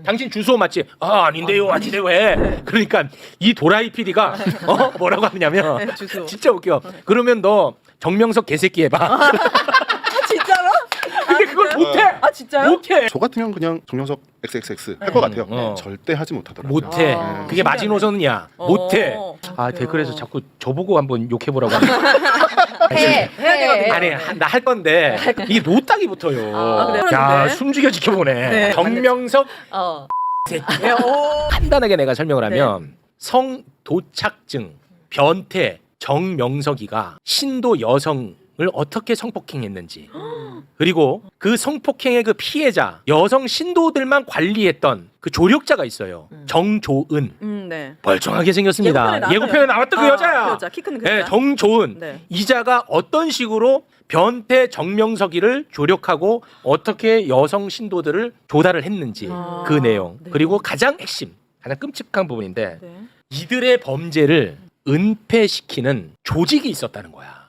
당신 주소 맞지? 아닌데요, 아닌데요 해. 그러니까 이 도라이 PD가 뭐라고 하냐면 네, 주소. 진짜 웃겨. 그러면 너 정명석 개새끼 해봐. 진짜로? 근데 그걸 못해. 아 진짜요? 못해. 저 같으면 그냥 정명석 XXX 할 것 같아요. 어. 절대 하지 못하더라고요. 못해. 아, 그게 마지노선이야. 못해. 아 그래요. 댓글에서 자꾸 저보고 한번 욕해보라고. 해야 되거든요. 아니 나 할 건데 이 노딱이 붙어요. 그래요? 야 그런데? 숨죽여 지켜보네. 네. 정명석 새끼. 네, 오. 간단하게 내가 설명을 하면 성도착증 변태 정명석이가 신도 여성을 어떻게 성폭행했는지 그리고 그 성폭행의 그 피해자 여성 신도들만 관리했던 그 조력자가 있어요. 정조은. 네. 멀쩡하게 생겼습니다. 예고편에 예고편에 나왔던 그 여자야. 그 여자, 키 큰 그 네, 여자. 정조은. 네. 이자가 어떤 식으로 변태 정명석이를 조력하고 어떻게 여성 신도들을 조달을 했는지 아, 그 내용. 네. 그리고 가장 핵심, 가장 끔찍한 부분인데 네. 이들의 범죄를 은폐시키는 조직이 있었다는 거야.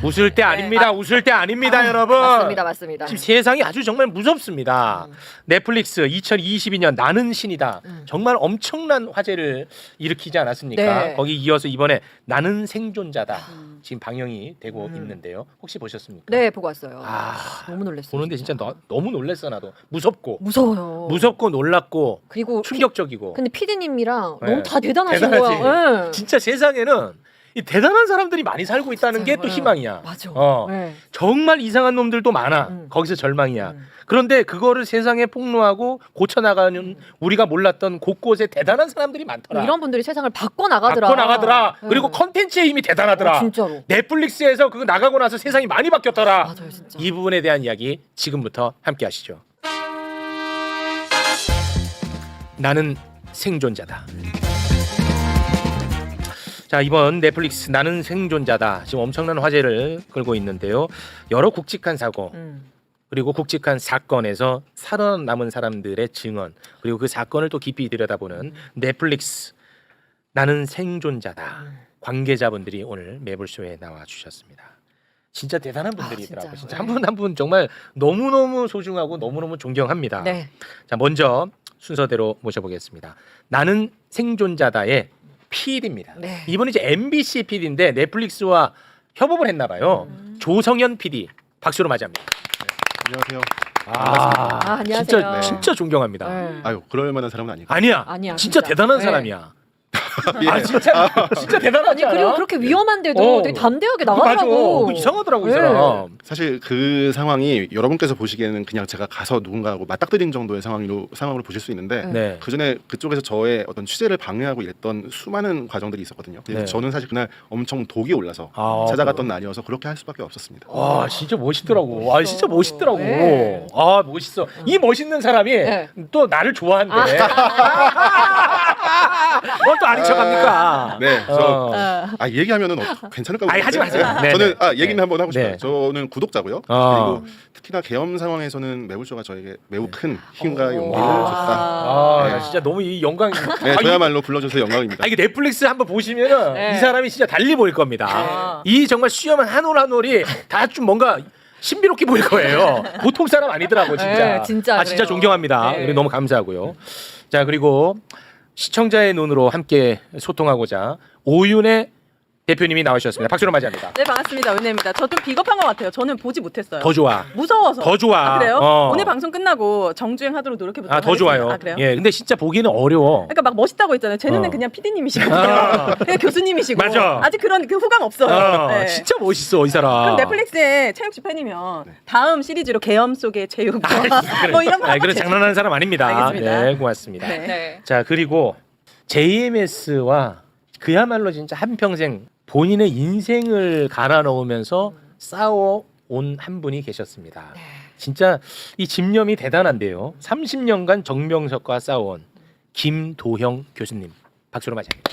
웃을 때 아닙니다. 웃을 때 아닙니다, 여러분. 맞습니다. 지금 세상이 아주 정말 무섭습니다. 넷플릭스 2022년 나는 신이다. 정말 엄청난 화제를 일으키지 않았습니까? 네. 거기 이어서 이번에 나는 생존자다. 지금 방영이 되고 있는데요. 혹시 보셨습니까? 네, 보고 왔어요. 아, 너무 놀랐어요. 보는데 진짜 너무 놀랐어 나도. 무섭고 무서워요. 무섭고 놀랍고 그리고 충격적이고. 근데 피디님이랑 네. 너무 다 대단하신 대단하지. 거야. 네. 진짜 세상에는 이 대단한 사람들이 많이 살고 있다는 게 또 진짜요. 희망이야. 맞아. 어. 네. 정말 이상한 놈들도 많아. 거기서 절망이야. 그런데 그거를 세상에 폭로하고 고쳐나가는 우리가 몰랐던 곳곳에 대단한 사람들이 많더라. 이런 분들이 세상을 바꿔 나가더라. 바꿔 나가더라. 네. 그리고 컨텐츠의 힘이 대단하더라. 진짜로. 넷플릭스에서 그거 나가고 나서 세상이 많이 바뀌었더라. 맞아요, 진짜. 이 부분에 대한 이야기 지금부터 함께 하시죠. 나는 생존자다. 자, 이번 넷플릭스 나는 생존자다. 지금 엄청난 화제를 끌고 있는데요. 여러 굵직한 사고 그리고 굵직한 사건에서 살아남은 사람들의 증언 그리고 그 사건을 또 깊이 들여다보는 넷플릭스 나는 생존자다. 관계자분들이 오늘 매불쇼에 나와 주셨습니다. 진짜 대단한 분들이더라고요. 진짜요? 진짜 한 분 한 분 정말 너무너무 소중하고 너무너무 존경합니다. 네. 자, 먼저 순서대로 모셔보겠습니다. 나는 생존자다의 PD입니다. 네. 이분은 이제 MBC PD인데 넷플릭스와 협업을 했나 봐요. 조성현 PD 박수로 맞이합니다. 안녕하세요. 안녕하세요. 진짜 네. 진짜 존경합니다. 네. 아유 그럴 만한 사람은 아니고. 아니야. 아니야, 진짜 진짜. 대단한 네. 사람이야. 예. 아 진짜 대단하지 아니 그리고 않아? 그렇게 위험한데도 되게 담대하게 나가더라고. 맞아. 이상하더라고 이 네. 사람. 사실 그 상황이 여러분께서 보시기에는 그냥 제가 가서 누군가하고 맞닥뜨린 정도의 상황으로 보실 수 있는데 네. 그 전에 그쪽에서 저의 어떤 취재를 방해하고 이랬던 수많은 과정들이 있었거든요. 그래서 네. 저는 사실 그날 엄청 독이 올라서 아, 찾아갔던 날이어서 그렇게 할 수밖에 없었습니다. 와 진짜 멋있더라고. 와 진짜 멋있더라고. 네. 아 멋있어. 이 멋있는 사람이 네. 또 나를 좋아한대. 뭘 또 아닌 척합니까? 네, 어. 얘기하면은 괜찮을까? 아니, 하지 모르겠는데. 마세요. 네, 저는 네. 얘기는 한번 하고 싶어요. 네. 저는 구독자고요. 어. 그리고 특히나 계엄 상황에서는 매불쇼가 저에게 매우 큰 힘과 용기를 와. 줬다. 아, 네. 나 진짜 너무 이 영광. 네, 아, 저야말로 불러줘서 영광입니다. 이게 넷플릭스 한번 보시면은 네. 이 사람이 진짜 달리 보일 겁니다. 이 정말 수염한 한 올 한 올이 다 좀 뭔가 신비롭게 보일 거예요. 보통 사람 아니더라고 진짜. 네, 진짜 아 진짜 그래요. 존경합니다. 네. 우리 너무 감사하고요. 자 그리고 시청자의 눈으로 함께 소통하고자 오윤의 대표님이 나오셨습니다. 박수로 맞이합니다. 네 반갑습니다. 은혜입니다. 저 좀 비겁한 것 같아요. 저는 보지 못했어요. 더 좋아. 무서워서. 더 좋아. 아, 그래요? 어. 오늘 방송 끝나고 정주행하도록 노력해보도록 아 더 하겠습니다. 좋아요. 아, 그래요? 예, 근데 진짜 보기는 어려워. 그러니까 막 멋있다고 했잖아요. 제 눈엔 어. 그냥 PD님이시거든요. 아. 그냥 교수님이시고. 맞아. 아직 그런 그 후감 없어요. 네. 진짜 멋있어 이 사람. 그럼 넷플릭스의 체육 씨 팬이면 다음 시리즈로 계엄 속의 체육 뭐 이런 거 아, 한번 그래 장난하는 사람 아닙니다. 알겠습니다. 네, 고맙습니다. 네. 네. 자 그리고 JMS와 그야말로 진짜 한평생 본인의 인생을 갈아 넣으면서 싸워온 한 분이 계셨습니다. 진짜 이 집념이 대단한데요. 30년간 정명석과 싸워온 김도형 교수님 박수로 맞이합니다.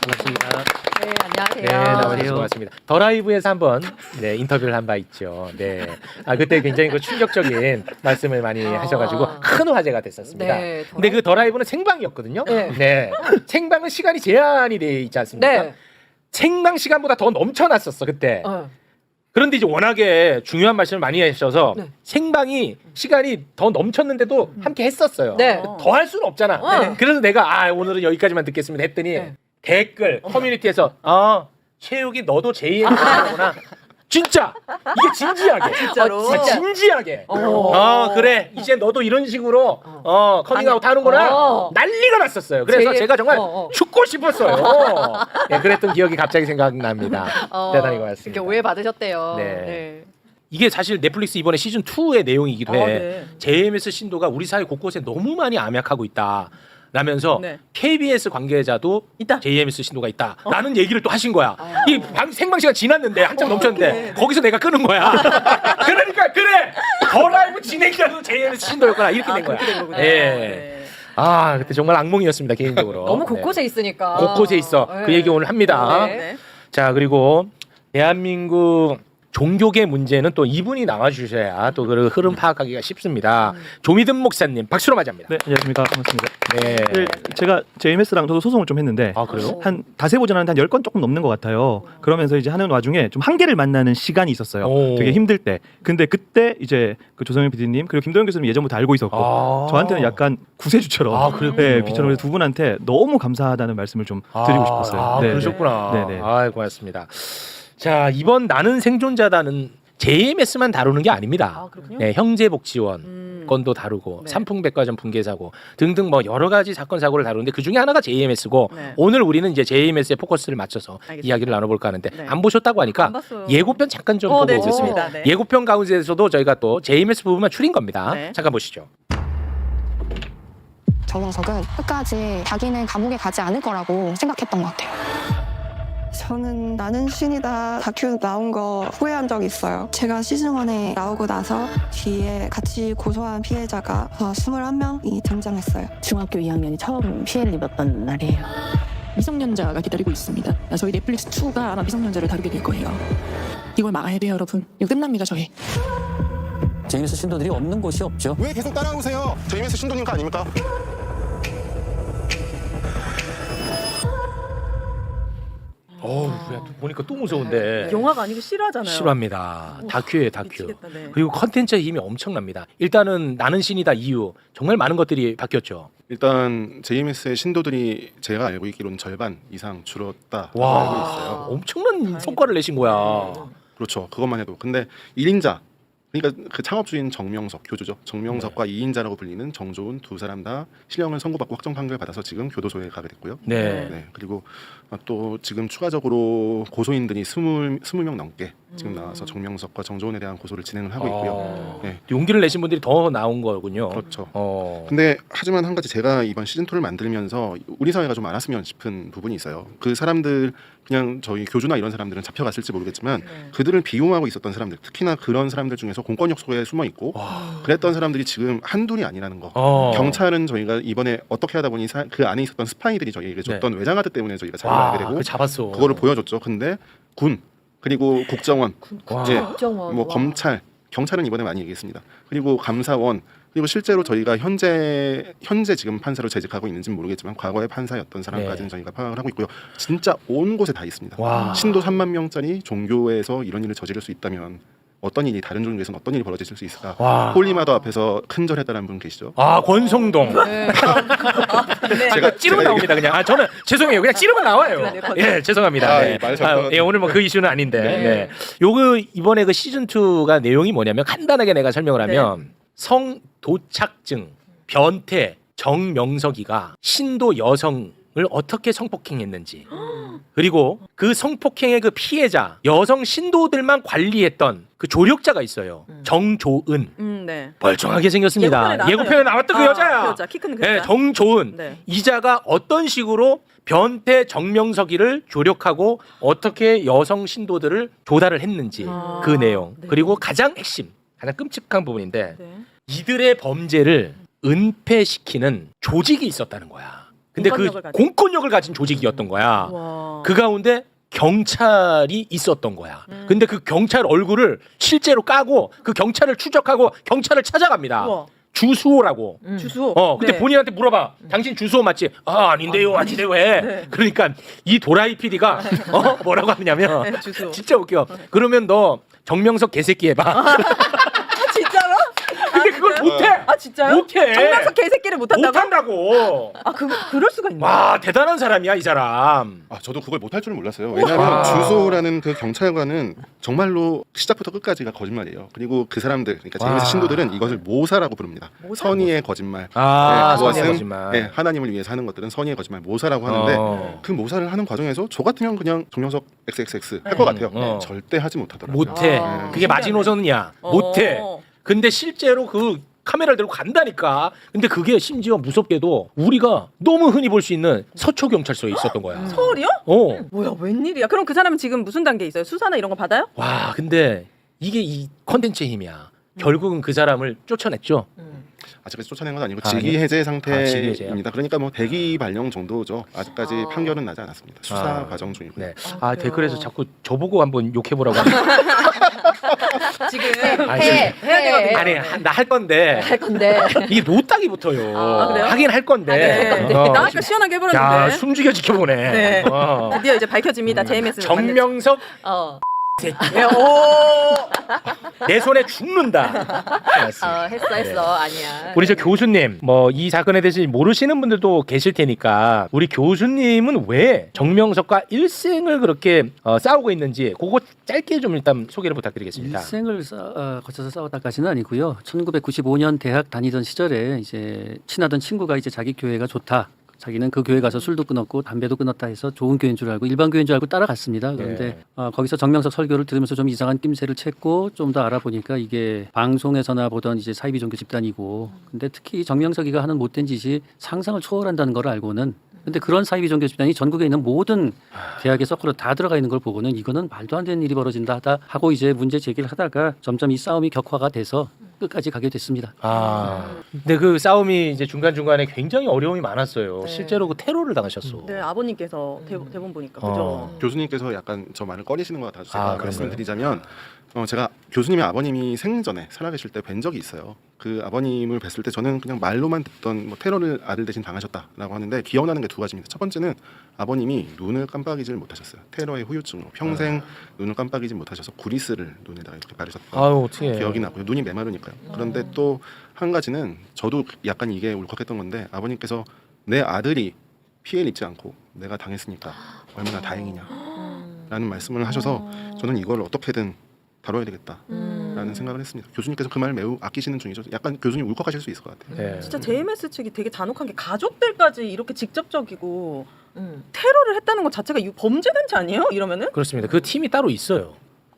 반갑습니다. 네, 안녕하세요. 네, 나와주셔서 고맙습니다. 더 라이브에서 한번 인터뷰를 한 바 있죠. 네, 그때 굉장히 그 충격적인 말씀을 많이 하셔가지고 큰 화제가 됐었습니다. 네, 근데 그 더 라이브는 생방이었거든요. 네. 네, 생방은 시간이 제한이 돼 있지 않습니까? 네. 생방 시간보다 더 넘쳐났었어 그때. 그런데 이제 워낙에 중요한 말씀을 많이 하셔서 네. 생방이 시간이 더 넘쳤는데도 함께 했었어요. 네. 더 할 수는 없잖아. 네. 그래서 내가 오늘은 여기까지만 듣겠습니다 했더니 네. 댓글 커뮤니티에서 최욱이 너도 JMS구나. 진짜 이게 진지하게 진짜로. 진지하게 그래 이제 너도 이런 식으로 커밍아웃 하는구나 난리가 났었어요. 그래서 제가 정말 죽고 싶었어요. 네, 그랬던 기억이 갑자기 생각납니다. 대단히 고맙습니다. 이렇게 오해 받으셨대요. 네. 이게 사실 넷플릭스 이번에 시즌 2의 내용이기도 해. 네. JMS 신도가 우리 사회 곳곳에 너무 많이 암약하고 있다. 라면서 네. KBS 관계자도 있다. JMS 신도가 있다. 라는 얘기를 또 하신 거야. 이 생방 시간 지났는데 한참 넘쳤는데 거기서 내가 끄는 거야. 그러니까 그래. 더 라이브 진행자도 JMS 신도였구나. 이렇게 된 거야. 그렇게 된 거구나. 예. 네. 그때 정말 악몽이었습니다 개인적으로. 너무 곳곳에 있으니까. 곳곳에 있어. 네. 그 얘기 오늘 합니다. 네. 자 그리고 대한민국 종교계 문제는 또 이분이 나와주셔야 또 그 흐름 파악하기가 쉽습니다. 조미든 목사님 박수로 맞이합니다. 네, 안녕하십니까. 반갑습니다. 네. 네, 제가 JMS랑 저도 소송을 좀 했는데 그래요? 한 다세 보자는 한 10건 조금 넘는 것 같아요. 그러면서 이제 하는 와중에 좀 한계를 만나는 시간이 있었어요. 오. 되게 힘들 때. 근데 그때 이제 그 조성현 PD님 그리고 김도영 교수님 예전부터 알고 있었고 저한테는 약간 구세주처럼 그랬군요. 네, 비처럼 두 분한테 너무 감사하다는 말씀을 좀 드리고 싶었어요. 네, 그러셨구나. 네, 네. 고맙습니다. 자 이번 나는 생존자다는 JMS만 다루는 게 아닙니다. 그렇군요. 네, 형제복지원 건도 다루고 네. 삼풍백화점 붕괴 사고 등등 뭐 여러 가지 사건 사고를 다루는데 그 중에 하나가 JMS고 네. 오늘 우리는 이제 JMS에 포커스를 맞춰서 알겠습니다. 이야기를 나눠볼까 하는데 네. 안 보셨다고 하니까 안 봤어요. 예고편 잠깐 좀 보고 네, 오겠습니다. 좋습니다. 네. 예고편 가운데서도 저희가 또 JMS 부분만 추린 겁니다. 네. 잠깐 보시죠. 정명석은 끝까지 자기는 감옥에 가지 않을 거라고 생각했던 것 같아요. 저는 나는 신이다 다큐 나온 거 후회한 적 있어요. 제가 시즌1에 나오고 나서 뒤에 같이 고소한 피해자가 21명이 등장했어요. 중학교 2학년이 처음 피해를 입었던 날이에요. 미성년자가 기다리고 있습니다. 저희 넷플릭스 2가 아마 미성년자를 다루게 될 거예요. 이걸 막아야 돼요, 여러분. 이거 끝납니다, 저희. JMS 신도들이 없는 곳이 없죠. 왜 계속 따라오세요? JMS 신도님 거 아닙니까? 보니까 또 무서운데. 영화가 아니고 실화잖아요. 실화입니다. 다큐예요, 다큐. 미치겠다, 네. 그리고 컨텐츠의 힘이 엄청납니다. 일단은 나는 신이다 이후 정말 많은 것들이 바뀌었죠. 일단 JMS의 신도들이 제가 알고 있기로는 절반 이상 줄었다고 와, 알고 있어요. 엄청난 성과를 내신 거야. 그렇죠. 그것만 해도. 근데 1인자 그러니까 그 창업주인 정명석 교주죠. 정명석과 2인자라고 불리는 정조은 두 사람 다 실형을 선고받고 확정 판결 받아서 지금 교도소에 가게 됐고요. 네. 네. 그리고 또 지금 추가적으로 고소인들이 20명 넘게 지금 나와서 정명석과 정조은에 대한 고소를 진행을 하고 있고요. 네. 용기를 내신 분들이 더 나온 거군요. 그렇죠. 어. 근데 하지만 한 가지 제가 이번 시즌 2를 만들면서 우리 사회가 좀 알았으면 싶은 부분이 있어요. 그 사람들 그냥 저희 교주나 이런 사람들은 잡혀갔을지 모르겠지만 그들을 비용하고 있었던 사람들, 특히나 그런 사람들 중에서 공권력 속에 숨어 있고 그랬던 사람들이 지금 한둘이 아니라는 거. 경찰은 저희가 이번에 어떻게 하다 보니 그 안에 있었던 스파이들이 저희에게 줬던 외장하드 때문에 저희가 잘 알게 되고 그 잡았어. 그거를 보여줬죠. 근데 군 그리고 국정원, 이제 국정원, 뭐 와. 검찰, 경찰은 이번에 많이 얘기했습니다. 그리고 감사원 그리고 실제로 저희가 현재 지금 판사로 재직하고 있는지는 모르겠지만 과거의 판사였던 사람까지는 저희가 파악을 하고 있고요. 진짜 온 곳에 다 있습니다. 와. 신도 3만 명짜리 종교에서 이런 일을 저지를 수 있다면 어떤 일이 다른 종교에서는 어떤 일이 벌어질 수 있을까? 와. 홀리마더 앞에서 큰절했다는 분 계시죠? 권성동. 제가 찌르면 나옵니다 그냥. 저는 죄송해요. 그냥 찌르면 나와요. 예, 죄송합니다. 네. 말 잘 예, 오늘 뭐 그 이슈는 아닌데. 네. 요거 이번에 그 시즌 2가 내용이 뭐냐면 간단하게 내가 설명을 하면 성도착증, 변태, 정명석이가 신도 여성을 어떻게 성폭행했는지 그리고 그 성폭행의 그 피해자 여성 신도들만 관리했던 그 조력자가 있어요. 정조은. 네. 멀쩡하게 생겼습니다. 예고편에 나왔던 그 여자야. 그 여자, 키 큰 그 여자. 네, 정조은. 네. 이자가 어떤 식으로 변태 정명석이를 조력하고 어떻게 여성 신도들을 조달을 했는지 그 내용. 네. 그리고 가장 핵심, 가장 끔찍한 부분인데 네. 이들의 범죄를 은폐시키는 조직이 있었다는 거야. 근데 공권력을 그 가진. 공권력을 가진 조직이었던 거야. 와. 그 가운데 경찰이 있었던 거야. 근데 그 경찰 얼굴을 실제로 까고 그 경찰을 추적하고 경찰을 찾아갑니다. 우와. 주수호라고. 주수. 근데 네. 본인한테 물어봐. 당신 주수호 맞지? 아닌데요, 아닌데요 해. 네. 그러니까 이 도라이 PD가 뭐라고 하냐면 네, 주수. 진짜 웃겨. 그러면 너 정명석 개새끼 해봐. 아, 진짜로? 근데 그걸 그래요? 못해. 아 진짜요? 못해. 정명석 개새끼를 못한다고? 못한다고. 아 그럴 수가 있나? 와 대단한 사람이야 이 사람. 저도 그걸 못할 줄은 몰랐어요. 왜냐하면 주소라는 그 경찰관은 정말로 시작부터 끝까지가 거짓말이에요. 그리고 그 사람들, 그러니까 제임스 신도들은 이것을 모사라고 부릅니다. 선의의 거짓말. 선의의 그것은 거짓말. 하나님을 위해서 하는 것들은 선의의 거짓말, 모사라고 하는데 그 모사를 하는 과정에서 저 같으면 그냥 정명석 XXX 할 것 같아요. 절대 하지 못하더라고요. 못해. 아, 그게 마지노선이야. 못해. 근데 실제로 그 카메라를 들고 간다니까. 근데 그게 심지어 무섭게도 우리가 너무 흔히 볼 수 있는 서초 경찰서에 있었던 거야. 서울이요? 뭐야 웬일이야? 그럼 그 사람은 지금 무슨 단계에 있어요? 수사나 이런 거 받아요? 와 근데 이게 이 컨텐츠의 힘이야. 결국은 그 사람을 쫓아냈죠. 아직까지 쫓아낸 건 아니고 아, 직위 해제 직위 해제요? 상태입니다. 그러니까 뭐 대기 발령 정도죠. 아직까지 판결은 나지 않았습니다. 수사 과정 중이고요. 네. 그래요? 댓글에서 자꾸 저보고 한번 욕해보라고. 지금 해야 되거든요. 아니 나 할 건데 할 건데. 이게 노딱이 붙어요. 아, 그래요? 하긴 할 건데. 네. 나 아까 시원하게 해버렸는데. 야 숨죽여 지켜보네. 네. 드디어 이제 밝혀집니다. JMS 정명석 새끼. 네, 내 손에 죽는다. 했어. 아니야. 우리 저 교수님 뭐 이 사건에 대해서 모르시는 분들도 계실 테니까 우리 교수님은 왜 정명석과 일생을 그렇게 싸우고 있는지 그거 짧게 좀 일단 소개를 부탁드리겠습니다. 일생을 거쳐서 싸웠다까지는 아니고요. 1995년 대학 다니던 시절에 이제 친하던 친구가 이제 자기 교회가 좋다. 자기는 그 교회 가서 술도 끊었고 담배도 끊었다 해서 좋은 교회인 줄 알고 일반 교회인 줄 알고 따라갔습니다. 그런데 거기서 정명석 설교를 들으면서 좀 이상한 낌새를 챘고 좀 더 알아보니까 이게 방송에서나 보던 이제 사이비 종교 집단이고 근데 특히 정명석이가 하는 못된 짓이 상상을 초월한다는 걸 알고는 근데 그런 사이비 종교 집단이 전국에 있는 모든 대학의 서클로 다 들어가 있는 걸 보고는 이거는 말도 안 되는 일이 벌어진다 하고 이제 문제 제기를 하다가 점점 이 싸움이 격화가 돼서 끝까지 가게 됐습니다. 근데 그 싸움이 이제 중간중간에 굉장히 어려움이 많았어요. 실제로 그 테러를 당하셨어. 네, 아버님께서 대본 보니까 그죠. 교수님께서 약간 저 말을 꺼리시는 것 같아서 제가 그런가요? 말씀을 드리자면 제가 교수님의 아버님이 생전에 살아계실 때 뵌 적이 있어요. 그 아버님을 뵀을 때 저는 그냥 말로만 듣던 뭐 테러를 아들 대신 당하셨다라고 하는데 기억나는 게 두 가지입니다. 첫 번째는 아버님이 눈을 깜빡이질 못하셨어요. 테러의 후유증으로 평생 눈을 깜빡이지 못하셔서 구리스를 눈에다가 이렇게 바르셨던 어떻게 기억이 나고요. 눈이 메마르니까요. 그런데 또 한 가지는 저도 약간 이게 울컥했던 건데 아버님께서 내 아들이 피해를 입지 않고 내가 당했으니까 얼마나 다행이냐라는 말씀을 하셔서 저는 이걸 어떻게든 다뤄야 되겠다라는 생각을 했습니다. 교수님께서 그 말을 매우 아끼시는 중이죠. 약간 교수님 울컥하실 수 있을 것 같아요. 네. 진짜 JMS 측이 되게 잔혹한 게 가족들까지 이렇게 직접적이고 테러를 했다는 것 자체가 범죄 단체 아니에요? 이러면은? 그렇습니다. 그 팀이 따로 있어요.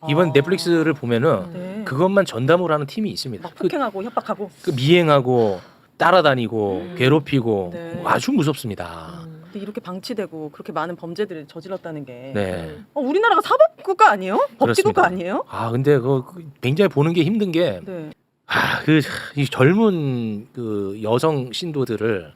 이번 넷플릭스를 보면은 네. 그것만 전담으로 하는 팀이 있습니다. 막 폭행하고 협박하고. 그 미행하고 따라다니고 괴롭히고 네. 아주 무섭습니다. 근데 이렇게 방치되고 그렇게 많은 범죄들을 저질렀다는 게 네. 우리나라가 사법국가 아니에요? 법치국가 아니에요? 근데 그 굉장히 보는 게 힘든 게 네. 이 젊은 그 여성 신도들을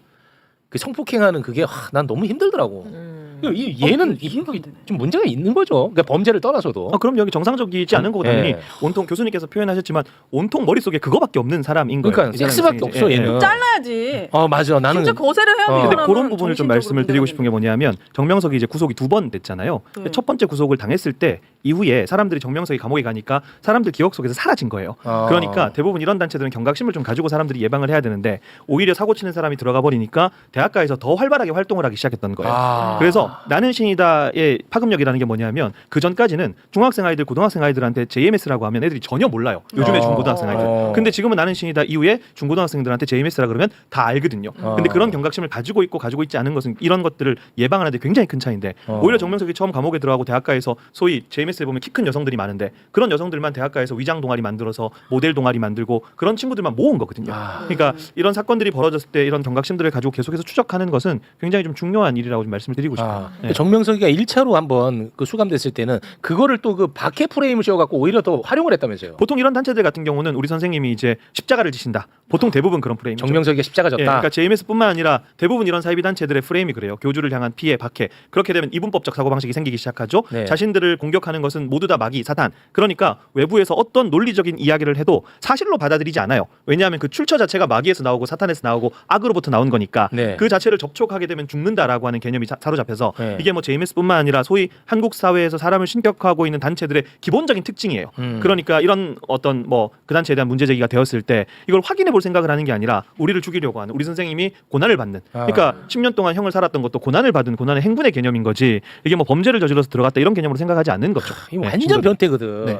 그 성폭행하는 그게 난 너무 힘들더라고. 얘는 이해가 안 되네. 좀 문제가 있는 거죠. 그러니까 범죄를 떠나서도. 그럼 여기 정상적이지 않은 거고 당연히 네. 온통 교수님께서 표현하셨지만 온통 머릿속에 그거밖에 없는 사람인 거예요. 그러니까 이 사람이 섹스밖에 이제. 없어 얘는. 잘라야지. 맞아. 나는 진짜 거세를 해야 돼. 근데 그런 부분을 좀 말씀을 드리고 싶은 게 뭐냐면 정명석이 이제 구속이 2번 됐잖아요. 네. 첫 번째 구속을 당했을 때 이후에 사람들이 정명석이 감옥에 가니까 사람들 기억 속에서 사라진 거예요. 그러니까 대부분 이런 단체들은 경각심을 좀 가지고 사람들이 예방을 해야 되는데 오히려 사고 치는 사람이 들어가 버리니까 대학가에서 더 활발하게 활동을 하기 시작했던 거예요. 그래서 나는 신이다의 파급력이라는 게 뭐냐면 그 전까지는 중학생 아이들, 고등학생 아이들한테 JMS라고 하면 애들이 전혀 몰라요. 요즘에 중고등학생 아이들. 근데 지금은 나는 신이다 이후에 중고등학생들한테 JMS라 그러면 다 알거든요. 근데 그런 경각심을 가지고 있고 가지고 있지 않은 것은 이런 것들을 예방하는데 굉장히 큰 차이인데 오히려 정명석이 처음 감옥에 들어가고 대학가에서 소위 JMS에 보면 키 큰 여성들이 많은데 그런 여성들만 대학가에서 위장 동아리 만들어서 모델 동아리 만들고 그런 친구들만 모은 거거든요. 그러니까 이런 사건들이 벌어졌을 때 이런 경각심들을 가지고 계속해서 추적하는 것은 굉장히 좀 중요한 일이라고 좀 말씀을 드리고 싶어요. 네. 정명석이가 1차로 한번 그 수감됐을 때는 그거를 또 그 박해 프레임을 씌워갖고 오히려 더 활용을 했다면서요. 보통 이런 단체들 같은 경우는 우리 선생님이 이제 십자가를 지신다. 보통 대부분 그런 프레임이죠. 정명석이가 십자가 졌다. 예, 그러니까 JMS뿐만 아니라 대부분 이런 사이비 단체들의 프레임이 그래요. 교주를 향한 피해, 박해. 그렇게 되면 이분법적 사고 방식이 생기기 시작하죠. 네. 자신들을 공격하는 것은 모두 다 마귀, 사탄. 그러니까 외부에서 어떤 논리적인 이야기를 해도 사실로 받아들이지 않아요. 왜냐하면 그 출처 자체가 마귀에서 나오고 사탄에서 나오고 악으로부터 나온 거니까 네. 그 자체를 접촉하게 되면 죽는다라고 하는 개념이 사로잡혀서 네. 이게 뭐 JMS뿐만 아니라 소위 한국 사회에서 사람을 신격화하고 있는 단체들의 기본적인 특징이에요. 그러니까 이런 어떤 뭐 그 단체에 대한 문제 제기가 되었을 때 이걸 확인해 볼 생각을 하는 게 아니라 우리를 죽이려고 하는 우리 선생님이 고난을 받는 그러니까 10년 동안 형을 살았던 것도 고난을 받은 고난의 행분의 개념인 거지 이게 뭐 범죄를 저질러서 들어갔다 이런 개념으로 생각하지 않는 거죠. 이 완전 변태거든. 네.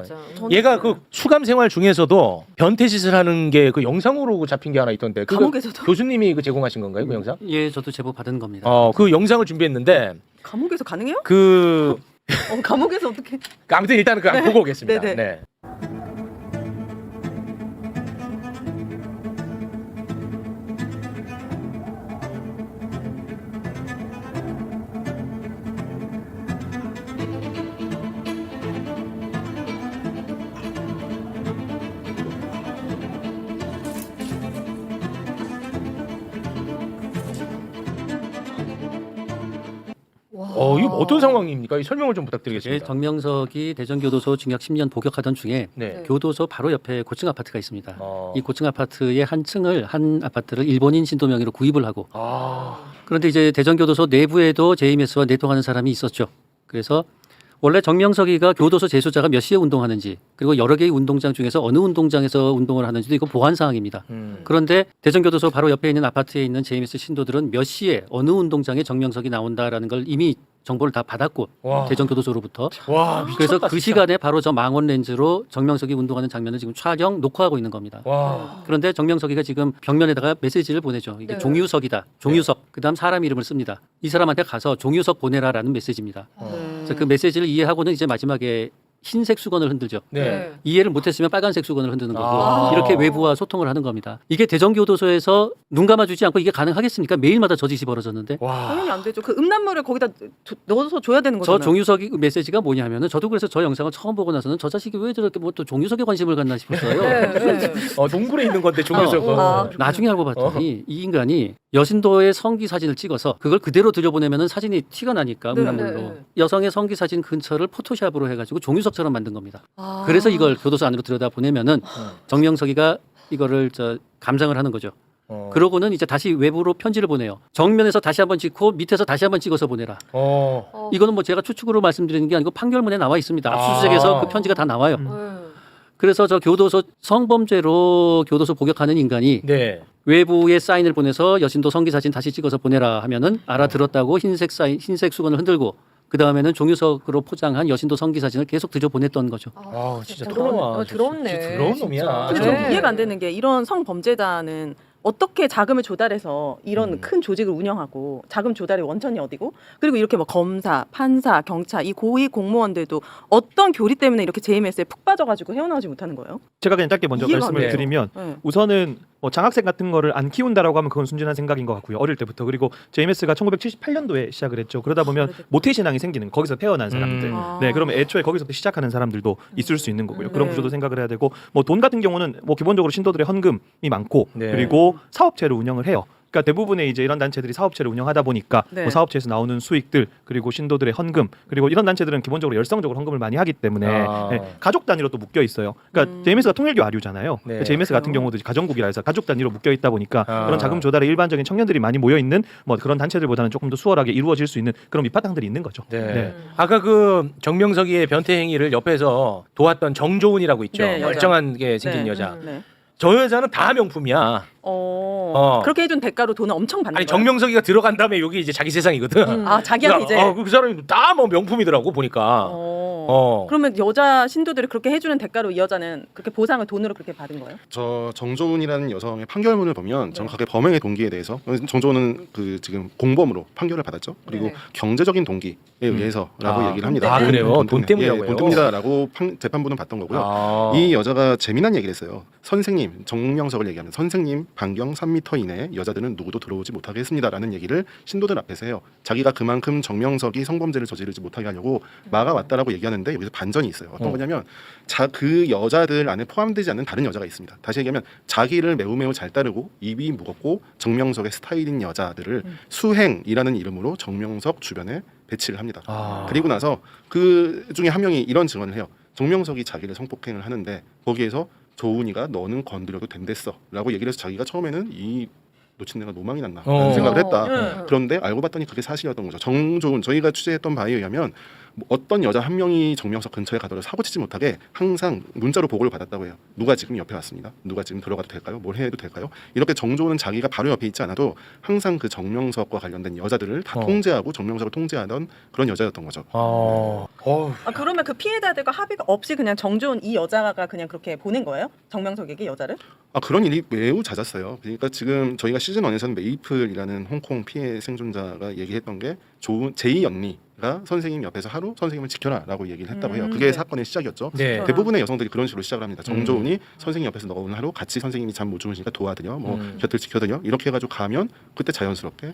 얘가 그 수감 생활 중에서도 변태 짓을 하는 게 그 영상으로 잡힌 게 하나 있던데. 그거 감옥에서도? 교수님이 그 제공하신 건가요, 그 영상? 예, 저도 제보 받은 겁니다. 그 영상을 준비했는데 감옥에서 가능해요? 그 감옥에서 어떻게? 아무튼 일단은 그거 보고 오겠습니다. 네네. 네. 이거 어떤 상황입니까? 설명을 좀 예, 부탁드리겠습니다. 정명석이 대전교도소 징역 10년 복역하던 중에 네. 교도소 바로 옆에 고층 아파트가 있습니다. 어. 이 고층 아파트의 한 층을 한 아파트를 일본인 신도 명의로 구입을 하고 그런데 이제 대전교도소 내부에도 JMS와 내통하는 사람이 있었죠. 그래서 원래 정명석이가 교도소 재소자가 몇 시에 운동하는지 그리고 여러 개의 운동장 중에서 어느 운동장에서 운동을 하는지도 이거 보안 사항입니다. 그런데 대전교도소 바로 옆에 있는 아파트에 있는 JMS 신도들은 몇 시에 어느 운동장에 정명석이 나온다라는 걸 이미 정보를 다 받았고 와. 대전교도소로부터 와, 미쳤다, 그래서 그 진짜. 시간에 바로 저 망원 렌즈로 정명석이 운동하는 장면을 지금 촬영 녹화하고 있는 겁니다. 와. 그런데 정명석이가 지금 벽면에다가 메시지를 보내죠. 이게 네. 종유석이다. 종유석. 그다음 사람 이름을 씁니다. 이 사람한테 가서 종유석 보내라라는 메시지입니다. 그래서 그 메시지를 이해하고는 이제 마지막에 흰색 수건을 흔들죠. 네. 이해를 못했으면 빨간색 수건을 흔드는 거고 아. 이렇게 외부와 소통을 하는 겁니다. 이게 대전교도소에서 눈 감아주지 않고 이게 가능하겠습니까? 매일마다 저 짓이 벌어졌는데 와. 당연히 안 되죠. 그 음란물을 거기다 넣어서 줘야 되는 저 거잖아요. 종유석이 메시지가 뭐냐면은 저도 그래서 저 영상을 처음 보고 나서는 저 자식이 왜 저렇게 뭐 또 종유석에 관심을 갖나 싶었어요. 네. 동굴에 있는 건데 종교적으로. 아. 나중에 알고 봤더니 이 인간이 여신도의 성기 사진을 찍어서 그걸 그대로 들여보내면은 사진이 티가 나니까 네, 음란물로 네. 여성의 성기 사진 근처를 포토샵으로 해가지고 종유석처럼 만든 겁니다. 아. 그래서 이걸 교도소 안으로 들여다 보내면은 정명석이가 이거를 감상을 하는 거죠. 그러고는 이제 다시 외부로 편지를 보내요. 정면에서 다시 한번 찍고 밑에서 다시 한번 찍어서 보내라. 이거는 뭐 제가 추측으로 말씀드리는 게 아니고 판결문에 나와 있습니다. 압수수색에서 그 편지가 다 나와요. 그래서 저 교도소 성범죄로 교도소 복역하는 인간이 네. 외부에 사인을 보내서 여신도 성기 사진 다시 찍어서 보내라 하면은 알아들었다고 흰색 사인, 흰색 수건을 흔들고 그 다음에는 종유석으로 포장한 여신도 성기 사진을 계속 들여 보냈던 거죠. 아, 진짜 더러워. 더러워. 더럽네. 더러운 놈이야. 근데 네. 좀 이해가 안 되는 게 이런 성범죄단은 어떻게 자금을 조달해서 이런 큰 조직을 운영하고 자금 조달의 원천이 어디고 그리고 이렇게 뭐 검사, 판사, 경찰 이 고위 공무원들도 어떤 교리 때문에 이렇게 JMS에 푹 빠져가지고 헤어나오지 못하는 거예요? 제가 그냥 짧게 먼저 이해가 말씀을 안 돼요. 드리면 네. 우선은 뭐 장학생 같은 거를 안 키운다라고 하면 그건 순진한 생각인 것 같고요. 어릴 때부터. 그리고 JMS가 1978년도에 시작을 했죠. 그러다 보면 모태 신앙이 생기는 거기서 태어난 사람들. 아. 네, 그러면 애초에 거기서부터 시작하는 사람들도 있을 수 있는 거고요. 그런 네. 구조도 생각을 해야 되고 뭐 돈 같은 경우는 뭐 기본적으로 신도들의 헌금이 많고 네. 그리고 사업체를 운영을 해요. 그러니까 대부분의 이제 이런 단체들이 사업체를 운영하다 보니까 네. 뭐 사업체에서 나오는 수익들 그리고 신도들의 헌금 그리고 이런 단체들은 기본적으로 열성적으로 헌금을 많이 하기 때문에 아. 네, 가족 단위로 또 묶여 있어요. 그러니까 JMS가 통일교 아류잖아요. 네. JMS 같은 그래요? 경우도 이제 가정국이라 해서 가족 단위로 묶여 있다 보니까 아. 그런 자금 조달에 일반적인 청년들이 많이 모여 있는 뭐 그런 단체들보다는 조금 더 수월하게 이루어질 수 있는 그런 밑바탕들이 있는 거죠. 네. 아까 그 정명석이의 변태 행위를 옆에서 도왔던 정조은이라고 있죠. 네, 여자. 멀쩡하게 생긴 네. 여자. 네. 저 여자는 다 명품이야. 그렇게 해준 대가로 돈을 엄청 받는 아니 거예요? 정명석이가 들어간 다음에 여기 이제 자기 세상이거든. 아 자기가 이제 그 사람이 다 뭐 명품이더라고 보니까. 그러면 여자 신도들이 그렇게 해주는 대가로 이 여자는 그렇게 보상을 돈으로 그렇게 받은 거예요? 저 정조은이라는 여성의 판결문을 보면 네. 정확하게 범행의 동기에 대해서 정조은은 그 지금 공범으로 판결을 받았죠. 그리고 네. 경제적인 동기에 의해서라고 얘기를 합니다. 아, 그래요? 돈 때문이라고요? 돈 때문이다라고 재판부는 봤던 거고요. 아. 이 여자가 재미난 얘기를 했어요. 선생님, 정명석을 얘기하면 선생님 반경 3m 이내에 여자들은 누구도 들어오지 못하게 했습니다라는 얘기를 신도들 앞에서 해요. 자기가 그만큼 정명석이 성범죄를 저지르지 못하게 하려고 막아왔다라고 얘기하는데 여기서 반전이 있어요. 어떤 거냐면 그 여자들 안에 포함되지 않는 다른 여자가 있습니다. 다시 얘기하면 자기를 매우 잘 따르고 입이 무겁고 정명석의 스타일인 여자들을 수행이라는 이름으로 정명석 주변에 배치를 합니다. 그리고 나서 그 중에 한 명이 이런 증언을 해요. 정명석이 자기를 성폭행을 하는데 거기에서 조은이가 너는 건드려도 된댔어 라고 얘기를 해서 자기가 처음에는 이 놓친 내가 노망이 났나 라는 생각을 했다. 그런데 알고 봤더니 그게 사실이었던 거죠. 정조은 저희가 취재했던 바에 의하면 어떤 여자 한 명이 정명석 근처에 가더라도 사고치지 못하게 항상 문자로 보고를 받았다고 해요. 누가 지금 옆에 왔습니다. 누가 지금 들어가도 될까요? 뭘 해도 될까요? 이렇게 정조는 자기가 바로 옆에 있지 않아도 항상 그 정명석과 관련된 여자들을 다 통제하고 정명석을 통제하던 그런 여자였던 거죠. 그러면 그 피해자들과 합의가 없이 그냥 정조은 이 여자가 그냥 그렇게 보낸 거예요? 정명석에게 여자를? 그런 일이 매우 잦았어요. 그러니까 지금 저희가 시즌 1에서는 메이플이라는 홍콩 피해 생존자가 얘기했던 게 제이 언니가 선생님 옆에서 하루 선생님을 지켜라라고 얘기를 했다고 해요. 그게 네. 사건의 시작이었죠. 네. 대부분의 여성들이 그런 식으로 시작을 합니다. 정조은이 선생님 옆에서 너 오늘 하루 같이 선생님이 잠 못 주무시니까 도와드려, 뭐 곁을 지켜드려 이렇게 해가지고 가면 그때 자연스럽게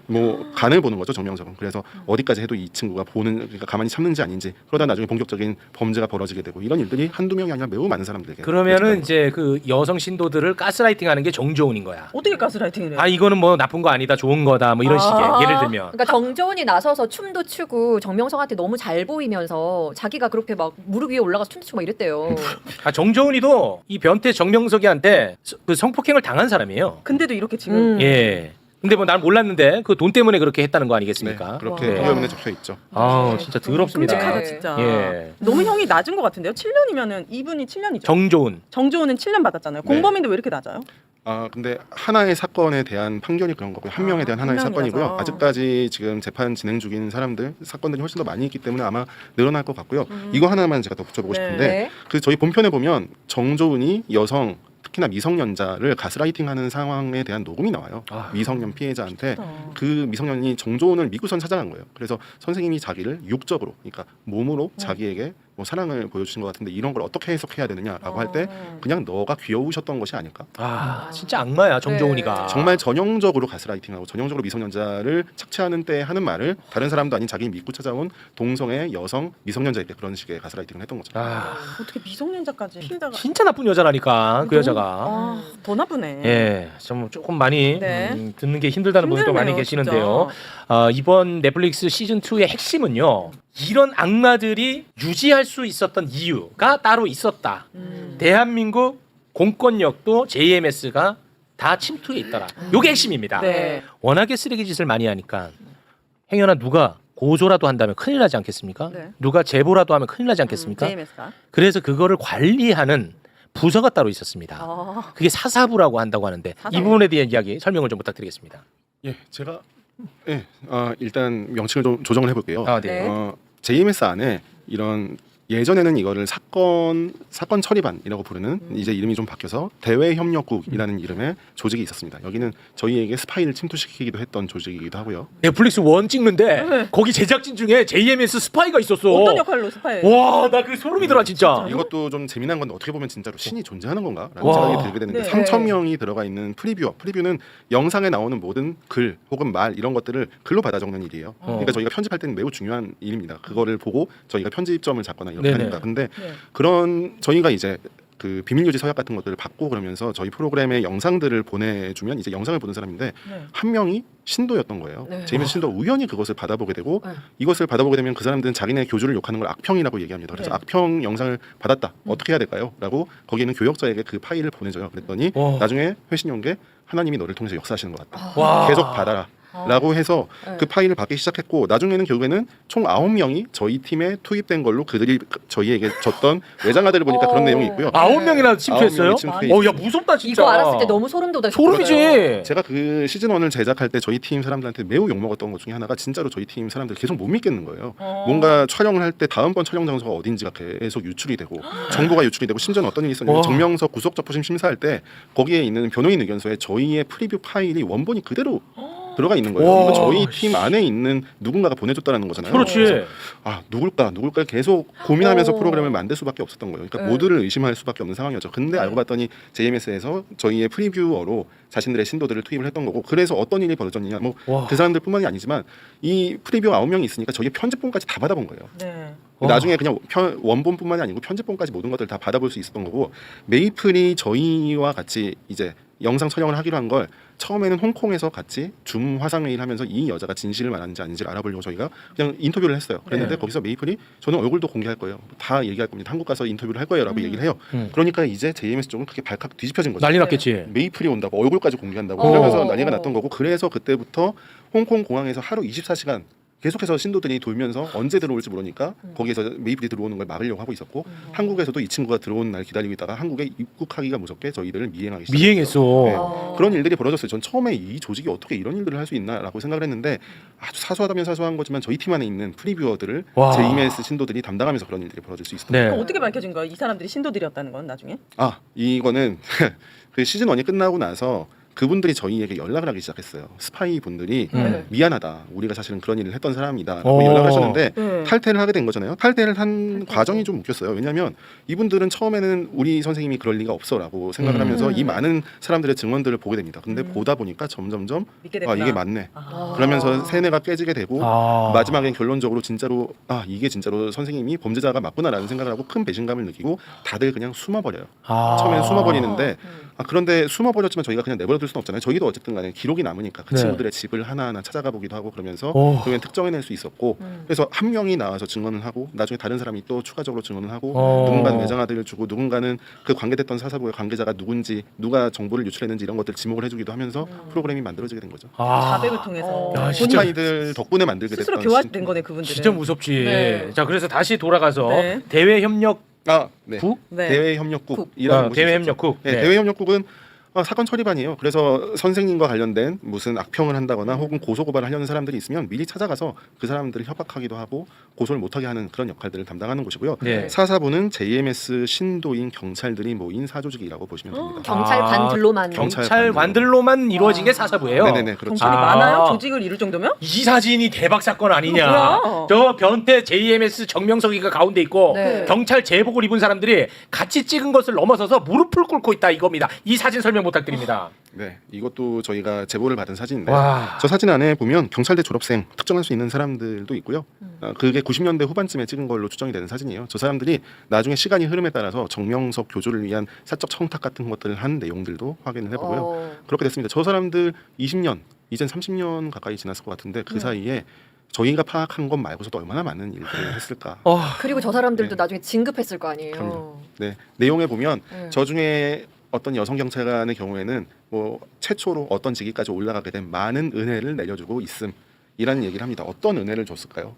뭐 간을 보는 거죠 정명석은. 그래서 어디까지 해도 이 친구가 그러니까 가만히 참는지 아닌지 그러다 나중에 본격적인 범죄가 벌어지게 되고 이런 일들이 한두 명이 아니라 매우 많은 사람들에게. 그러면은 이제 그 여성 신도들을 가스라이팅하는 게 정조은인 거야. 어떻게 가스라이팅을 해요? 이거는 뭐 나쁜 거 아니다, 좋은 거다, 뭐 이런 식의 예를 들면. 그러니까 정조은이 나서서 춤도 추고 정명석한테 너무 잘 보이면서 자기가 그렇게 막 무릎 위에 올라가서 춤도 추고 막 이랬대요. 정조은이도 이 변태 정명석이한테 그 성폭행을 당한 사람이에요. 근데도 이렇게 지금 예. 근데 뭐 난 몰랐는데 그 돈 때문에 그렇게 했다는 거 네, 아니겠습니까? 그렇게 네. 판결문에 적혀 있죠. 진짜 더럽습니다. 끔찍하다 네. 진짜. 예. 너무 형이 낮은 것 같은데요? 7년이면은 이분이 7년이죠. 정조은. 정조은은 7년 받았잖아요. 공범인데 왜 이렇게 낮아요? 근데 하나의 사건에 대한 판결이 그런 거고요. 한 명에 대한 하나의 한 명이라서. 사건이고요. 아직까지 지금 재판 진행 중인 사건들이 훨씬 더 많이 있기 때문에 아마 늘어날 것 같고요. 이거 하나만 제가 더 붙여보고 네. 싶은데 네. 그 저희 본편에 보면 정조은이 여성 특히나 미성년자를 가스라이팅하는 상황에 대한 녹음이 나와요. 미성년 피해자한테 그 미성년이 정조은을 믿고선 찾아간 거예요. 그래서 선생님이 자기를 육적으로, 그러니까 몸으로 자기에게 뭐 사랑을 보여주신 것 같은데 이런 걸 어떻게 해석해야 되느냐라고 할 때 그냥 너가 귀여우셨던 것이 아닐까. 진짜 악마야 정조은이가. 네. 정말 전형적으로 가스라이팅하고 전형적으로 미성년자를 착취하는 때 하는 말을 다른 사람도 아닌 자기 믿고 찾아온 동성애 여성 미성년자일 때 그런 식의 가스라이팅을 했던 거죠. 어떻게 미성년자까지 피해자가 진짜 나쁜 여자라니까 그 여자가. 더 나쁘네. 예, 좀 조금 많이 네. 듣는 게 힘들다는 분들도 많이 힘들네요, 계시는데요. 이번 넷플릭스 시즌 2의 핵심은요. 이런 악마들이 유지할 수 있었던 이유가 따로 있었다. 대한민국 공권력도 JMS가 다 침투해 있더라. 요게 핵심입니다. 네. 워낙에 쓰레기 짓을 많이 하니까 행여나 누가 고소라도 한다면 큰일 나지 않겠습니까? 네. 누가 제보라도 하면 큰일 나지 않겠습니까? JMS가. 그래서 그거를 관리하는 부서가 따로 있었습니다. 그게 사사부라고 한다고 하는데 사사부. 이 부분에 대한 이야기 설명을 좀 부탁드리겠습니다. 제가 일단 명칭을 좀 조정을 해볼게요. 네. JMS 안에 이런 예전에는 이거를 사건 처리반이라고 부르는 이제 이름이 좀 바뀌어서 대외협력국이라는 이름의 조직이 있었습니다. 여기는 저희에게 스파이를 침투시키기도 했던 조직이기도 하고요. 넷플릭스 1 찍는데 거기 제작진 중에 JMS 스파이가 있었어. 어떤 역할로 스파이? 와, 나 그 소름이 돋아 진짜. 이것도 좀 재미난 건데 어떻게 보면 진짜로 신이 존재하는 건가라는 와. 생각이 들게 되는데 네. 3,000명이 들어가 있는 프리뷰는 영상에 나오는 모든 글 혹은 말 이런 것들을 글로 받아 적는 일이에요. 그러니까 저희가 편집할 때는 매우 중요한 일입니다. 그거를 보고 저희가 편집점을 잡거나 이렇게 네네. 하니까. 근데 네. 그런 저희가 이제 그 비밀유지 서약 같은 것들을 받고 그러면서 저희 프로그램에 영상들을 보내주면 이제 영상을 보는 사람인데 네. 한 명이 신도였던 거예요. 네. 제이미스 신도 우연히 그것을 받아보게 되고 네. 이것을 받아보게 되면 그 사람들은 자기네 교주를 욕하는 걸 악평이라고 얘기합니다. 그래서 네. 악평 영상을 받았다. 어떻게 해야 될까요? 라고 거기 있는 교역자에게 그 파일을 보내줘요. 그랬더니 와. 나중에 회신이 온 게 하나님이 너를 통해서 역사하시는 것 같다. 와. 계속 받아라. 라고 해서 네. 그 파일을 받기 시작했고 나중에는 결국에는 총 9명이 저희 팀에 투입된 걸로 그들이 저희에게 줬던 외장하드를 보니까 그런 내용이 있고요. 9명이나 침투했어요? 9명이 침투해 야 무섭다 진짜. 이거 알았을 때 너무 소름 돋았어요. 소름이지. 제가 그 시즌 1을 제작할 때 저희 팀 사람들한테 매우 욕먹었던 것 중에 하나가 진짜로 저희 팀 사람들 계속 못 믿겠는 거예요. 뭔가 촬영을 할 때 다음번 촬영 장소가 어딘지가 계속 유출이 되고 정보가 유출이 되고 심지어는 어떤 일이 있었냐면 정명석 구속접부심 심사할 때 거기에 있는 변호인 의견서에 저희의 프리뷰 파일이 원본이 그대로 들어가 있는 거예요. 와, 이거 저희 팀 안에 있는 누군가가 보내줬다라는 거잖아요. 그렇지. 그래서 누굴까 계속 고민하면서 오. 프로그램을 만들 수밖에 없었던 거예요. 그러니까 네. 모두를 의심할 수밖에 없는 상황이었죠. 근데 알고 봤더니 JMS에서 저희의 프리뷰어로 자신들의 신도들을 투입을 했던 거고 그래서 어떤 일이 벌어졌느냐 뭐 와. 그 사람들뿐만이 아니지만 이 프리뷰 9명이 있으니까 저희 편집본까지 다 받아본 거예요. 네. 나중에 그냥 원본뿐만이 아니고 편집본까지 모든 것들 다 받아볼 수 있었던 거고 메이플이 저희와 같이 이제 영상 촬영을 하기로 한 걸 처음에는 홍콩에서 같이 줌 화상회의를 하면서 이 여자가 진실을 말하는지 아닌지를 알아보려고 저희가 그냥 인터뷰를 했어요. 그랬는데 거기서 메이플이 저는 얼굴도 공개할 거예요. 다 얘기할 겁니다. 한국 가서 인터뷰를 할 거예요 라고 얘기를 해요. 그러니까 이제 JMS 쪽은 그게 발칵 뒤집혀진 거죠. 난리 났겠지. 메이플이 온다고 얼굴까지 공개한다고 그러면서 난리가 났던 거고 그래서 그때부터 홍콩 공항에서 하루 24시간 계속해서 신도들이 돌면서 언제 들어올지 모르니까 거기에서 메이플이 들어오는 걸 막으려고 하고 있었고 한국에서도 이 친구가 들어오는 날 기다리고 있다가 한국에 입국하기가 무섭게 저희들을 미행하기 시작했어요. 미행했어. 네. 그런 일들이 벌어졌어요. 전 처음에 이 조직이 어떻게 이런 일들을 할 수 있나라고 생각을 했는데 아주 사소하다면 사소한 거지만 저희 팀 안에 있는 프리뷰어들을 와. JMS 신도들이 담당하면서 그런 일들이 벌어질 수 있었던 네. 거예요. 어떻게 밝혀진 거야? 이 사람들이 신도들이었다는 건 나중에? 이거는 그 시즌 1이 끝나고 나서 그분들이 저희에게 연락을 하기 시작했어요. 스파이 분들이 미안하다. 우리가 사실은 그런 일을 했던 사람이다라고 연락을 하셨는데 네. 탈퇴를 하게 된 거잖아요. 탈퇴를 한 과정이 좀 웃겼어요. 왜냐하면 이분들은 처음에는 우리 선생님이 그럴 리가 없어라고 생각을 하면서 이 많은 사람들의 증언들을 보게 됩니다. 근데 보다 보니까 점점점 믿게 됐구나. 이게 맞네. 아. 그러면서 세뇌가 깨지게 되고 아. 마지막엔 결론적으로 진짜로 이게 진짜로 선생님이 범죄자가 맞구나라는 생각을 하고 큰 배신감을 느끼고 다들 그냥 숨어버려요. 처음에는 숨어버리는데 그런데 숨어버렸지만 저희가 그냥 내버려둘 수는 없잖아요. 저희도 어쨌든 간에 기록이 남으니까 그 네. 친구들의 집을 하나하나 찾아가 보기도 하고 그러면서 오. 그러면 특정해낼 수 있었고 그래서 한 명이 나와서 증언을 하고 나중에 다른 사람이 또 추가적으로 증언을 하고 누군가는 외장하드를 주고 누군가는 그 관계됐던 사사부의 관계자가 누군지 누가 정보를 유출했는지 이런 것들 지목을 해주기도 하면서 프로그램이 만들어지게 된 거죠. 자백을 통해서 야, 진짜 스파이들 덕분에 만들게 스스로 됐던 교화된 거네 그분들은. 진짜 무섭지. 네. 자 그래서 다시 돌아가서 네. 대외협력 네. 국? 네. 대외협력국이라는 곳이 대외협력국. 있었죠. 네, 대외협력국은 사건 처리반이에요. 그래서 선생님과 관련된 무슨 악평을 한다거나 혹은 고소고발을 하려는 사람들이 있으면 미리 찾아가서 그 사람들을 협박하기도 하고 고소를 못하게 하는 그런 역할들을 담당하는 곳이고요. 네. 사사부는 JMS 신도인 경찰들이 모인 사조직이라고 보시면 됩니다. 경찰관들로만 경찰관들로만 이루어진 게 사사부예요. 네네네 그렇죠. 경찰이 많아요? 조직을 이룰 정도면? 이 사진이 대박 사건 아니냐. 뭐야? 저 변태 JMS 정명석이가 가운데 있고 네. 경찰 제복을 입은 사람들이 같이 찍은 것을 넘어서서 무릎을 꿇고 있다 이겁니다. 이 사진 설명 부탁드립니다. 네, 이것도 저희가 제보를 받은 사진인데 와. 저 사진 안에 보면 경찰대 졸업생 특정할 수 있는 사람들도 있고요. 그게 90년대 후반쯤에 찍은 걸로 추정이 되는 사진이에요. 저 사람들이 나중에 시간이 흐름에 따라서 정명석 교조를 위한 사적 청탁 같은 것들을 한 내용들도 확인을 해보고요. 그렇게 됐습니다. 저 사람들 20년, 이젠 30년 가까이 지났을 것 같은데 그 사이에 저희가 파악한 것 말고서도 얼마나 많은 일들을 했을까. 그리고 저 사람들도 네. 나중에 진급했을 거 아니에요. 그럼요. 네, 내용에 보면 네. 저 중에 어떤 여성 경찰관의 경우에는 뭐 최초로 어떤 직위까지 올라가게 된 많은 은혜를 내려주고 있음이라는 얘기를 합니다. 어떤 은혜를 줬을까요?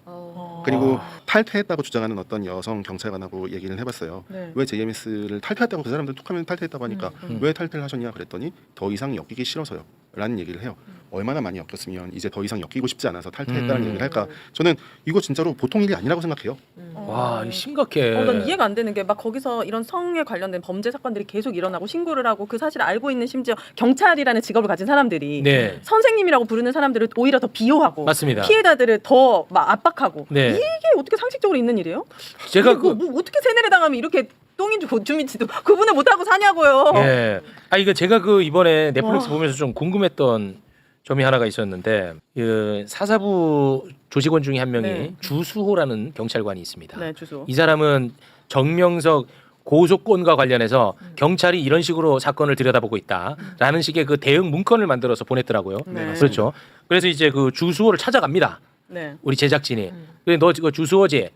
그리고 탈퇴했다고 주장하는 어떤 여성 경찰관하고 얘기를 해봤어요. 네. 왜 JMS를 탈퇴했다고 그 사람들 툭하면 탈퇴했다고 하니까 왜 탈퇴를 하셨냐 그랬더니 더 이상 엮이기 싫어서요. 라는 얘기를 해요. 얼마나 많이 엮였으면 이제 더 이상 엮이고 싶지 않아서 탈퇴했다는 얘기를 할까. 저는 이거 진짜로 보통 일이 아니라고 생각해요. 와, 이거 심각해. 난 이해가 안 되는 게 막 거기서 이런 성에 관련된 범죄 사건들이 계속 일어나고 신고를 하고 그 사실을 알고 있는 심지어 경찰이라는 직업을 가진 사람들이 네. 선생님이라고 부르는 사람들을 오히려 더 비호하고 맞습니다. 피해자들을 더 막 압박하고 네. 이게 어떻게 상식적으로 있는 일이에요? 제가 뭐 어떻게 세뇌를 당하면 이렇게 똥인지 고충인지도 구분을 못하고 사냐고요. 예. 이거 제가 그 이번에 넷플릭스 와. 보면서 좀 궁금했던 점이 하나가 있었는데 그 사사부 조직원 중에 한 명이 네. 주수호라는 경찰관이 있습니다. 네, 주소. 이 사람은 정명석 고소권과 관련해서 경찰이 이런 식으로 사건을 들여다보고 있다라는 식의 그 대응 문건을 만들어서 보냈더라고요. 네. 그렇죠. 그래서 이제 그 주수호를 찾아갑니다. 네. 우리 제작진이. 그래 너 이거 주수호지?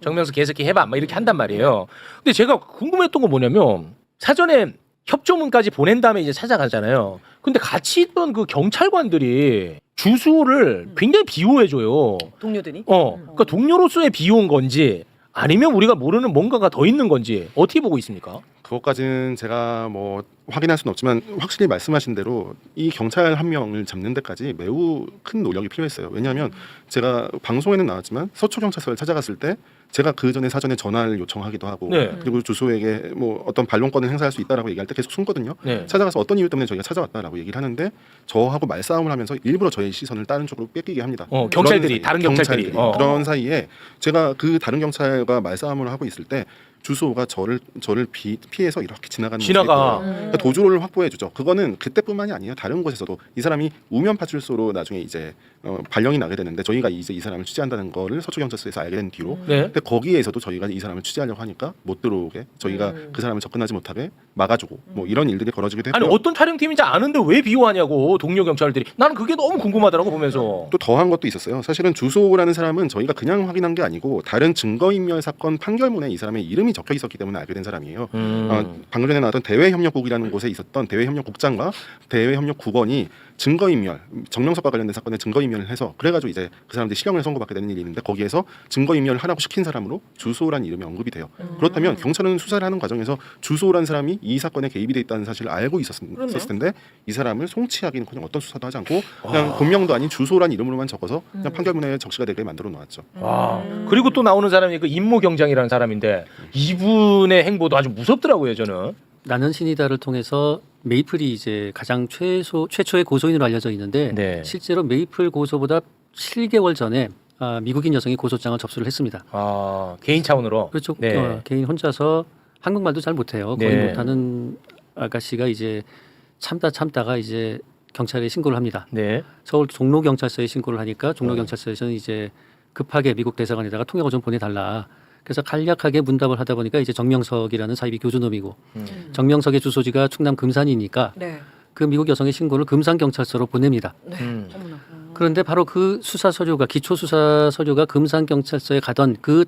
정명석 개새끼 해봐. 막 이렇게 한단 말이에요. 근데 제가 궁금했던 건 뭐냐면 사전에 협조문까지 보낸 다음에 이제 찾아가잖아요. 근데 같이 있던 그 경찰관들이 주소를 굉장히 비호해줘요. 동료들이. 그러니까 동료로서의 비호인 건지 아니면 우리가 모르는 뭔가가 더 있는 건지 어떻게 보고 있습니까? 그것까지는 제가 뭐 확인할 수는 없지만 확실히 말씀하신 대로 이 경찰 한 명을 잡는 데까지 매우 큰 노력이 필요했어요. 왜냐하면 제가 방송에는 나왔지만 서초경찰서를 찾아갔을 때 제가 그 전에 사전에 전화를 요청하기도 하고 네. 그리고 주소에게 뭐 어떤 반론권을 행사할 수 있다라고 얘기할 때 계속 숨거든요. 네. 찾아가서 어떤 이유 때문에 저희가 찾아왔다라고 얘기를 하는데 저하고 말싸움을 하면서 일부러 저의 시선을 다른 쪽으로 뺏기게 합니다. 경찰들이 그런 다른 경찰들이 그런 사이에 제가 그 다른 경찰과 말싸움을 하고 있을 때 주소가 저를 피해서 이렇게 지나가는 모습이 보여요. 그러니까 도주로를 확보해주죠. 그거는 그때뿐만이 아니에요. 다른 곳에서도 이 사람이 우면 파출소로 나중에 이제 발령이 나게 되는데 저희가 이제 이 사람을 취재한다는 거를 서초경찰서에서 알게 된 뒤로 네. 근데 거기에서도 저희가 이 사람을 취재하려고 하니까 못 들어오게 저희가 그 사람을 접근하지 못하게 막아주고 뭐 이런 일들이 벌어지기도 아니 했고요. 어떤 촬영팀인지 아는데 왜 비호하냐고 동료 경찰들이. 나는 그게 너무 궁금하더라고 보면서. 또 더한 것도 있었어요. 사실은 주소라는 사람은 저희가 그냥 확인한 게 아니고 다른 증거인멸 사건 판결문에 이 사람의 이름이 적혀 있었기 때문에 알게 된 사람이에요. 방금 전에 나왔던 대외협력국이라는 곳에 있었던 대외협력국장과 대외협력국원이 증거인멸, 정명석과 관련된 사건에 증거인멸을 해서 그래가지고 이제 그 사람들이 실형을 선고받게 되는 일이 있는데 거기에서 증거인멸을 하라고 시킨 사람으로 주소라는 이름이 언급이 돼요. 그렇다면 경찰은 수사를 하는 과정에서 주소라는 사람이 이 사건에 개입이 돼 있다는 사실을 알고 있었을 텐데 이 사람을 송치하기는커녕 어떤 수사도 하지 않고 그냥 본명도 아닌 주소라는 이름으로만 적어서 그냥 판결문에 적시가 되게 만들어 놓았죠. 와. 그리고 또 나오는 사람이 그 임모 경장이라는 사람인데 이분의 행보도 아주 무섭더라고요 저는. 나는 신이다를 통해서 메이플이 이제 가장 최초의 고소인으로 알려져 있는데 네. 실제로 메이플 고소보다 7개월 전에 미국인 여성이 고소장을 접수를 했습니다. 개인 차원으로. 그렇죠. 네. 개인 혼자서 한국말도 잘 못해요. 거의 네. 못하는 아가씨가 이제 참다가 이제 경찰에 신고를 합니다. 네. 서울 종로경찰서에 신고를 하니까 종로경찰서에서는 이제 급하게 미국 대사관에다가 통역을 좀 보내달라. 그래서 간략하게 문답을 하다 보니까 이제 정명석이라는 사이비 교주놈이고 정명석의 주소지가 충남 금산이니까 네. 그 미국 여성의 신고를 금산경찰서로 보냅니다. 어머나. 그런데 바로 그 수사 서류가 기초 수사 서류가 금산경찰서에 가던 그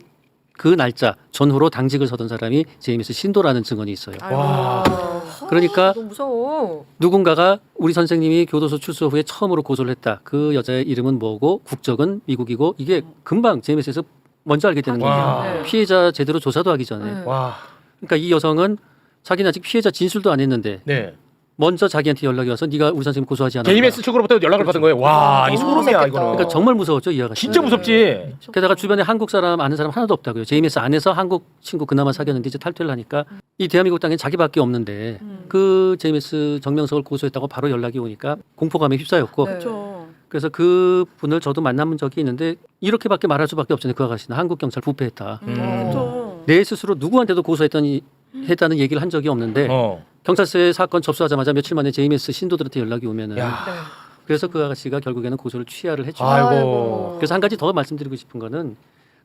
날짜 전후로 당직을 서던 사람이 제임스 신도라는 증언이 있어요. 와. 그러니까 너무 무서워. 누군가가 우리 선생님이 교도소 출소 후에 처음으로 고소를 했다. 그 여자의 이름은 뭐고 국적은 미국이고 이게 금방 제임스에서 먼저 알게 되는 와. 거예요. 네. 피해자 제대로 조사도 하기 전에. 네. 와. 그러니까 이 여성은 자기는 아직 피해자 진술도 안 했는데 네. 먼저 자기한테 연락이 와서 네가 우리 선생님 고소하지 않았나. JMS 측으로부터 연락을 받은 거예요. 와, 이 소름이야 무섭겠다. 이거는. 그러니까 정말 무서웠죠 이 아가씨. 진짜 무섭지. 게다가 주변에 한국 사람 아는 사람 하나도 없다고요. JMS 안에서 한국 친구 그나마 사귀었는데 이제 탈퇴를 하니까 이 대한민국 땅엔 자기밖에 없는데 그 JMS 정명석을 고소했다고 바로 연락이 오니까 공포감에 휩싸였고 네. 그렇죠. 그래서 그 분을 저도 만나본 적이 있는데 이렇게밖에 말할 수밖에 없잖아요. 그 아가씨는 한국 경찰 부패했다. 그렇죠. 내 스스로 누구한테도 했다는 얘기를 한 적이 없는데 경찰서에 사건 접수하자마자 며칠 만에 JMS 신도들한테 연락이 오면은 야. 그래서 그 아가씨가 결국에는 고소를 취하를 했죠. 아이고. 그래서 한 가지 더 말씀드리고 싶은 거는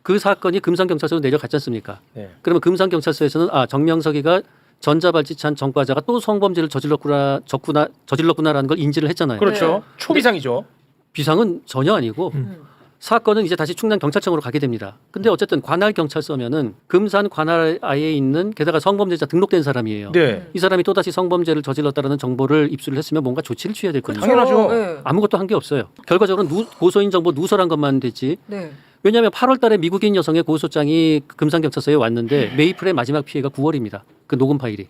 그 사건이 금산경찰서로 내려갔지 않습니까? 네. 그러면 금산경찰서에서는 정명석이가 전자발찌찬 전과자가 또 성범죄를 저질렀구나라는 걸 인지를 했잖아요. 그렇죠. 초비상이죠. 비상은 전혀 아니고 사건은 이제 다시 충남 경찰청으로 가게 됩니다. 근데 어쨌든 관할 경찰서면은 금산 관할에 있는 게다가 성범죄자 등록된 사람이에요. 네. 이 사람이 또다시 성범죄를 저질렀다라는 정보를 입수를 했으면 뭔가 조치를 취해야 될 거예요. 당연하죠. 네. 아무것도 한 게 없어요. 결과적으로 고소인 정보 누설한 것만 되지. 네. 왜냐하면 8월 달에 미국인 여성의 고소장이 금산경찰서에 왔는데 메이플의 마지막 피해가 9월입니다. 그 녹음 파일이.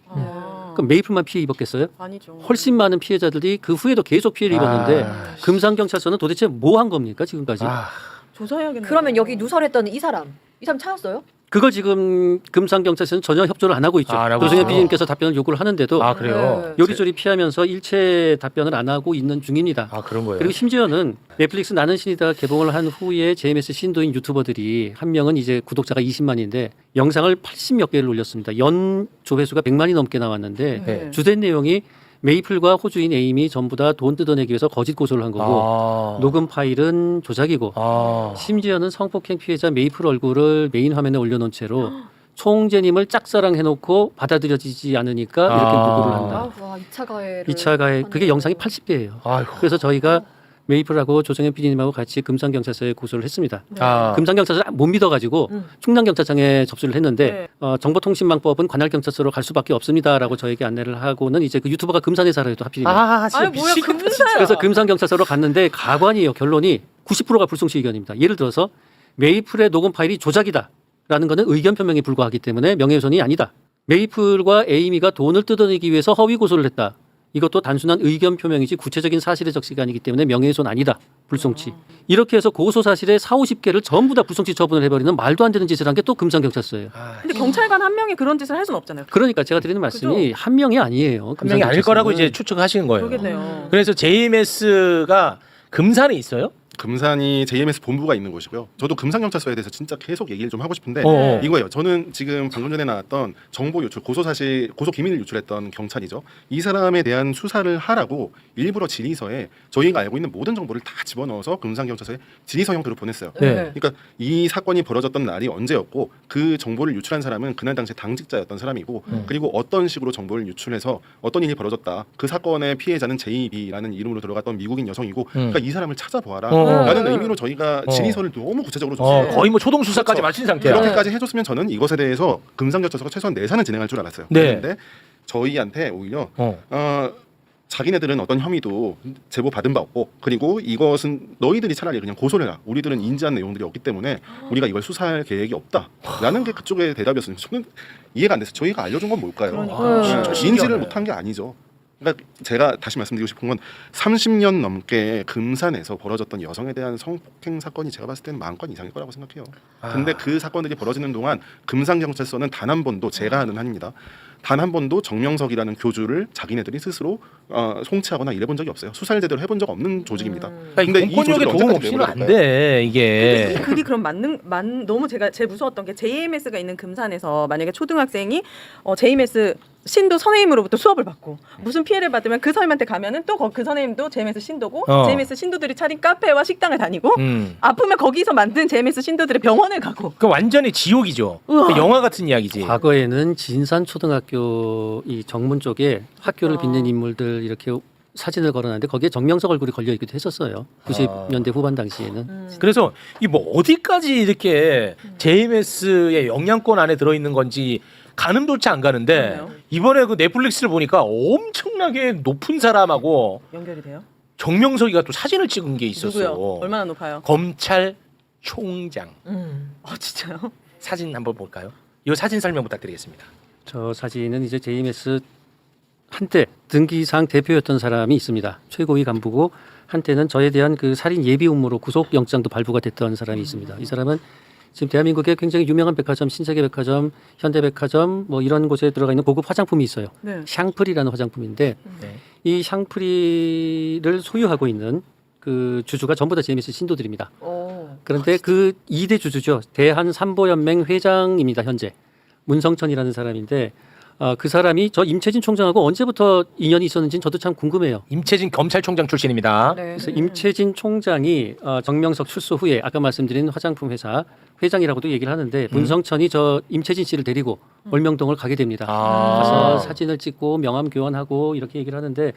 그럼 메이플만 피해 입었겠어요? 아니죠. 훨씬 많은 피해자들이 그 후에도 계속 피해를 입었는데 금산경찰서는 도대체 뭐 한 겁니까 지금까지? 조사해야겠네요. 그러면 여기 누설했던 이 사람 찾았어요? 그걸 지금 금산경찰서는 전혀 협조를 안 하고 있죠. 안 하고 노승현 있어요. PD님께서 답변을 요구를 하는데도 그래요. 네. 요리조리 피하면서 일체 답변을 안 하고 있는 중입니다. 그런 거예요. 그리고 심지어는 넷플릭스 나는 신이다 개봉을 한 후에 JMS 신도인 유튜버들이 한 명은 이제 구독자가 20만인데 영상을 80몇 개를 올렸습니다. 연 조회수가 100만이 넘게 나왔는데 네. 주된 내용이 메이플과 호주인 에임이 전부 다 돈 뜯어내기 위해서 거짓 고소를 한 거고 녹음 파일은 조작이고 심지어는 성폭행 피해자 메이플 얼굴을 메인 화면에 올려놓은 채로 총재님을 짝사랑해놓고 받아들여지지 않으니까 이렇게 보고를 한다. 와, 2차 가해를. 2차 가해 그게 영상이 80개예요. 아이고. 그래서 저희가 메이플하고 조정현 PD님하고 같이 금산경찰서에 고소를 했습니다. 아. 금산경찰서 못 믿어가지고 충남경찰청에 접수를 했는데 네. 정보통신망법은 관할경찰서로 갈 수밖에 없습니다라고 저에게 안내를 하고는 이제 그 유튜버가 금산에 살아요 또 하필이면. 진짜 아니 뭐야 미치겠다, 금사야. 그래서 금산경찰서로 갔는데 가관이에요. 결론이 90%가 불송치 의견입니다. 예를 들어서 메이플의 녹음 파일이 조작이다라는 것은 의견 표명에 불과하기 때문에 명예훼손이 아니다. 메이플과 에이미가 돈을 뜯어내기 위해서 허위 고소를 했다. 이것도 단순한 의견 표명이지 구체적인 사실의 적시가 아니기 때문에 명예훼손 아니다. 불송치. 이렇게 해서 고소 사실의 40~50개를 전부 다 불송치 처분을 해버리는 말도 안 되는 짓을 한 게 또 금산경찰서예요. 근데 경찰관 한 명이 그런 짓을 할 수는 없잖아요. 그러니까 제가 드리는 말씀이 한 명이 아니에요. 한 명이 아닐 거라고 금산경찰서는. 이제 추측하시는 거예요. 그러겠네요. 그래서 JMS가 금산에 있어요? 금산이 JMS 본부가 있는 곳이고요. 저도 금산경찰서에 대해서 진짜 계속 얘기를 좀 하고 싶은데 어. 이거예요. 저는 지금 방금 전에 나왔던 정보 유출, 고소 사실, 고소 기밀을 유출했던 경찰이죠. 이 사람에 대한 수사를 하라고 일부러 질의서에 저희가 알고 있는 모든 정보를 다 집어넣어서 금산경찰서에 질의서 형태로 보냈어요. 네. 그러니까 이 사건이 벌어졌던 날이 언제였고 그 정보를 유출한 사람은 그날 당시 당직자였던 사람이고 그리고 어떤 식으로 정보를 유출해서 어떤 일이 벌어졌다. 그 사건의 피해자는 JB라는 이름으로 들어갔던 미국인 여성이고 그러니까 이 사람을 찾아보아라. 라는 의미로 저희가 질의서를 너무 구체적으로 줬어요. 거의 뭐 초동 수사까지 그렇죠. 마친 상태야. 그렇게까지 해줬으면 저는 이것에 대해서 금산경찰서가 최소한 내사는 진행할 줄 알았어요. 네. 그런데 저희한테 오히려 자기네들은 어떤 혐의도 제보 받은 바 없고 그리고 이것은 너희들이 차라리 그냥 고소를 해라. 우리들은 인지한 내용들이 없기 때문에 우리가 이걸 수사할 계획이 없다라는 게 그쪽의 대답이었어요. 저는 이해가 안 됐어요. 저희가 알려준 건 뭘까요? 그러니까요. 인지를 못한 게 아니죠. 그러니까 제가 다시 말씀드리고 싶은 건 30년 넘게 금산에서 벌어졌던 여성에 대한 성폭행 사건이 제가 봤을 때는 10,000건 이상일 거라고 생각해요. 근데 그 사건들이 벌어지는 동안 금산경찰서는 단 한 번도 제가 아는 한입니다. 단 한 번도 정명석이라는 교주를 자기네들이 스스로 송치하거나 이래본 적이 없어요. 수사를 제대로 해본 적 없는 조직입니다. 그러니까 이 공권력의 조직을 도움 언제까지 없이는 안 내버려둘까요? 돼 이게. 근데 이 글이 그럼 너무 제가 제일 무서웠던 게 JMS가 있는 금산에서 만약에 초등학생이 JMS 신도 선생님으로부터 수업을 받고 무슨 피해를 받으면 그 선생님한테 가면은 또 그 선생님도 JMS 신도고 JMS 신도들이 차린 카페와 식당을 다니고 아프면 거기서 만든 JMS 신도들의 병원을 가고. 그 완전히 지옥이죠. 그 영화 같은 이야기지. 과거에는 진산초등학교 이 정문 쪽에 학교를 빛낸 인물들 이렇게 사진을 걸어놨는데 거기에 정명석 얼굴이 걸려 있기도 했었어요. 90년대 후반 당시에는. 그래서 이 뭐 어디까지 이렇게 JMS의 영향권 안에 들어 있는 건지 가늠조차 안 가는데 그러네요. 이번에 그 넷플릭스를 보니까 엄청나게 높은 사람하고 연결이 돼요? 정명석이가 또 사진을 찍은 게 있었어. 누구요? 얼마나 높아요? 검찰총장 진짜요? 사진 한번 볼까요? 이 사진 설명 부탁드리겠습니다. 저 사진은 이제 JMS 한때 등기상 대표였던 사람이 있습니다. 최고위 간부고 한때는 저에 대한 그 살인 예비 음모로 구속영장도 발부가 됐던 사람이 있습니다. 이 사람은 지금 대한민국에 굉장히 유명한 백화점, 신세계백화점, 현대백화점 뭐 이런 곳에 들어가 있는 고급 화장품이 있어요. 네. 샹프리라는 화장품인데 네. 이 샹프리를 소유하고 있는 그 주주가 전부 다 JMS 신도들입니다. 그런데 그 2대 주주죠. 대한삼보연맹 회장입니다. 현재 문성천이라는 사람인데 그 사람이 저 임채진 총장하고 언제부터 인연이 있었는지는 저도 참 궁금해요. 임채진 검찰총장 출신입니다. 그래서 임채진 총장이 정명석 출소 후에 아까 말씀드린 화장품 회사 회장이라고도 얘기를 하는데 문성천이 저 임채진 씨를 데리고 월명동을 가게 됩니다. 가서 사진을 찍고 명함 교환하고 이렇게 얘기를 하는데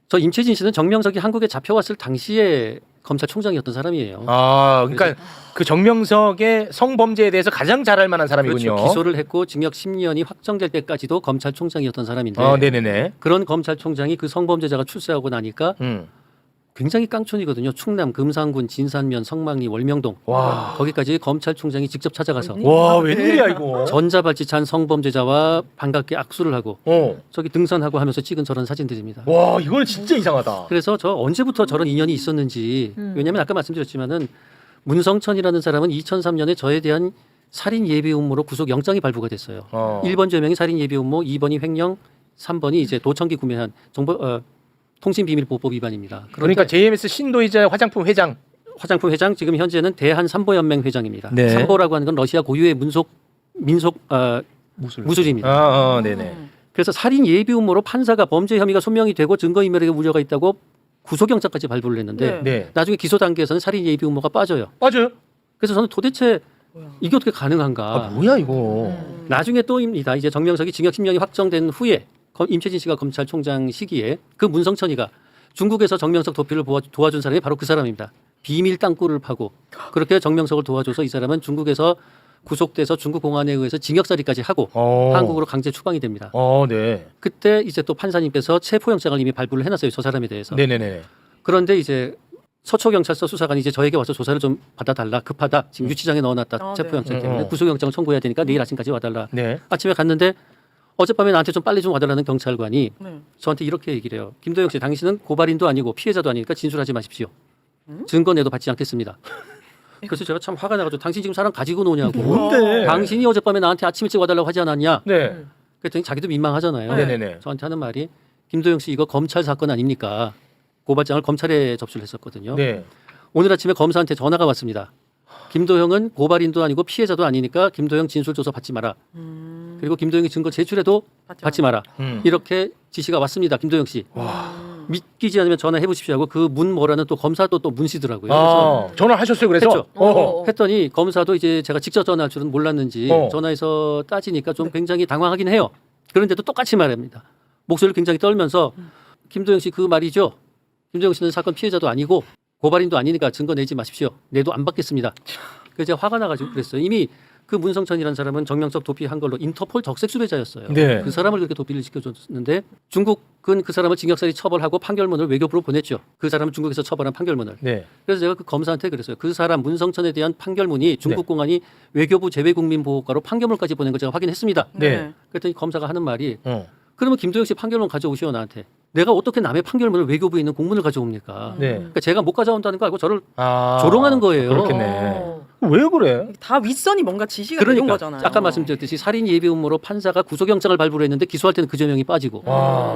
저 임채진 씨는 정명석이 한국에 잡혀왔을 당시에 검찰총장이었던 사람이에요. 그러니까 그 정명석의 성범죄에 대해서 가장 잘 알 만한 사람이군요. 그렇죠. 기소를 했고 징역 10년이 확정될 때까지도 검찰총장이었던 사람인데 네네네. 그런 검찰총장이 그 성범죄자가 출세하고 나니까 굉장히 깡촌이거든요. 충남, 금산군, 진산면, 성막리, 월명동 와. 거기까지 검찰총장이 직접 찾아가서 와 웬일이야 이거. 전자발찌 찬 성범죄자와 반갑게 악수를 하고 저기 등산하고 하면서 찍은 저런 사진들입니다. 와 이거는 진짜 이상하다. 그래서 저 언제부터 저런 인연이 있었는지 왜냐하면 아까 말씀드렸지만은 문성천이라는 사람은 2003년에 저에 대한 살인 예비 음모로 구속 영장이 발부가 됐어요. 1번 죄명이 살인 예비 음모, 2번이 횡령, 3번이 이제 도청기 구매한 통신비밀보호법 위반입니다. 그러니까 JMS 신도이자 화장품 회장. 화장품 회장 지금 현재는 대한삼보연맹 회장입니다. 네. 삼보라고 하는 건 러시아 고유의 무술입니다. 네네. 그래서 살인 예비 음모로 판사가 범죄 혐의가 소명이 되고 증거인멸의 우려가 있다고 구속영장까지 발부를 했는데 네. 나중에 기소 단계에서는 살인 예비 음모가 빠져요. 맞아요. 그래서 저는 도대체 이게 어떻게 가능한가. 뭐야 이거. 나중에 또입니다. 이제 정명석이 징역 10년이 확정된 후에 임채진 씨가 검찰총장 시기에 그 문성천이가 중국에서 정명석 도피를 도와준 사람이 바로 그 사람입니다. 비밀 땅굴을 파고 그렇게 정명석을 도와줘서 이 사람은 중국에서 구속돼서 중국 공안에 의해서 징역살이까지 하고 한국으로 강제 추방이 됩니다. 네. 그때 이제 또 판사님께서 체포영장을 이미 발부를 해놨어요. 저 사람에 대해서. 네네네. 그런데 이제 서초경찰서 수사관이 이제 저에게 와서 조사를 좀 받아달라. 급하다. 지금 유치장에 넣어놨다. 체포영장 때문에 구속영장을 청구해야 되니까 내일 아침까지 와달라. 네. 아침에 갔는데 어젯밤에 나한테 좀 빨리 좀 와달라는 경찰관이 네. 저한테 이렇게 얘기를 해요. 김도영 씨, 당신은 고발인도 아니고 피해자도 아니니까 진술하지 마십시오. 증거 내도 받지 않겠습니다. 그래서 제가 참 화가 나가지고 당신 지금 사람 가지고 노냐고. 뭔데? 당신이 어젯밤에 나한테 아침 일찍 와달라고 하지 않았냐. 네. 그랬더니 자기도 민망하잖아요. 네네네. 저한테 하는 말이 김도영 씨 이거 검찰 사건 아닙니까? 고발장을 검찰에 접수를 했었거든요. 네. 오늘 아침에 검사한테 전화가 왔습니다. 김도형은 고발인도 아니고 피해자도 아니니까 김도형 진술조서 받지 마라. 그리고 김도형이 증거 제출해도 받지 마라. 이렇게 지시가 왔습니다. 김도영 씨. 믿기지 않으면 전화해 보십시오 하고 그 문 뭐라는 또 검사도 또 문시더라고요. 그래서 전화하셨어요. 그래서 했죠. 했더니 검사도 이제 제가 직접 전화할 줄은 몰랐는지 전화해서 따지니까 좀 굉장히 당황하긴 해요. 그런데도 똑같이 말합니다. 목소리를 굉장히 떨면서 김도영 씨 그 말이죠. 김도영 씨는 사건 피해자도 아니고 고발인도 아니니까 증거 내지 마십시오. 내도 안 받겠습니다. 그래서 제가 화가 나가지고 그랬어요. 이미 그 문성천이라는 사람은 정명석 도피한 걸로 인터폴 적색 수배자였어요. 네. 그 사람을 그렇게 도피를 시켜줬는데 중국은 그 사람을 징역살이 처벌하고 판결문을 외교부로 보냈죠. 그 사람은 중국에서 처벌한 판결문을. 네. 그래서 제가 그 검사한테 그랬어요. 그 사람 문성천에 대한 판결문이 중국 공안이 외교부 재외국민보호과로 판결문까지 보낸 걸 제가 확인했습니다. 네. 그랬더니 검사가 하는 말이 그러면 김도영 씨 판결문 가져오시오 나한테. 내가 어떻게 남의 판결문을 외교부에 있는 공문을 가져옵니까? 네. 그러니까 제가 못 가져온다는 거 알고 저를 조롱하는 거예요. 그렇겠네. 왜 그래? 다 윗선이 뭔가 지시가 내린 그러니까 거잖아요. 아까 말씀드렸듯이 살인 예비 음모로 판사가 구속영장을 발부를 했는데 기소할 때는 그 죄명이 빠지고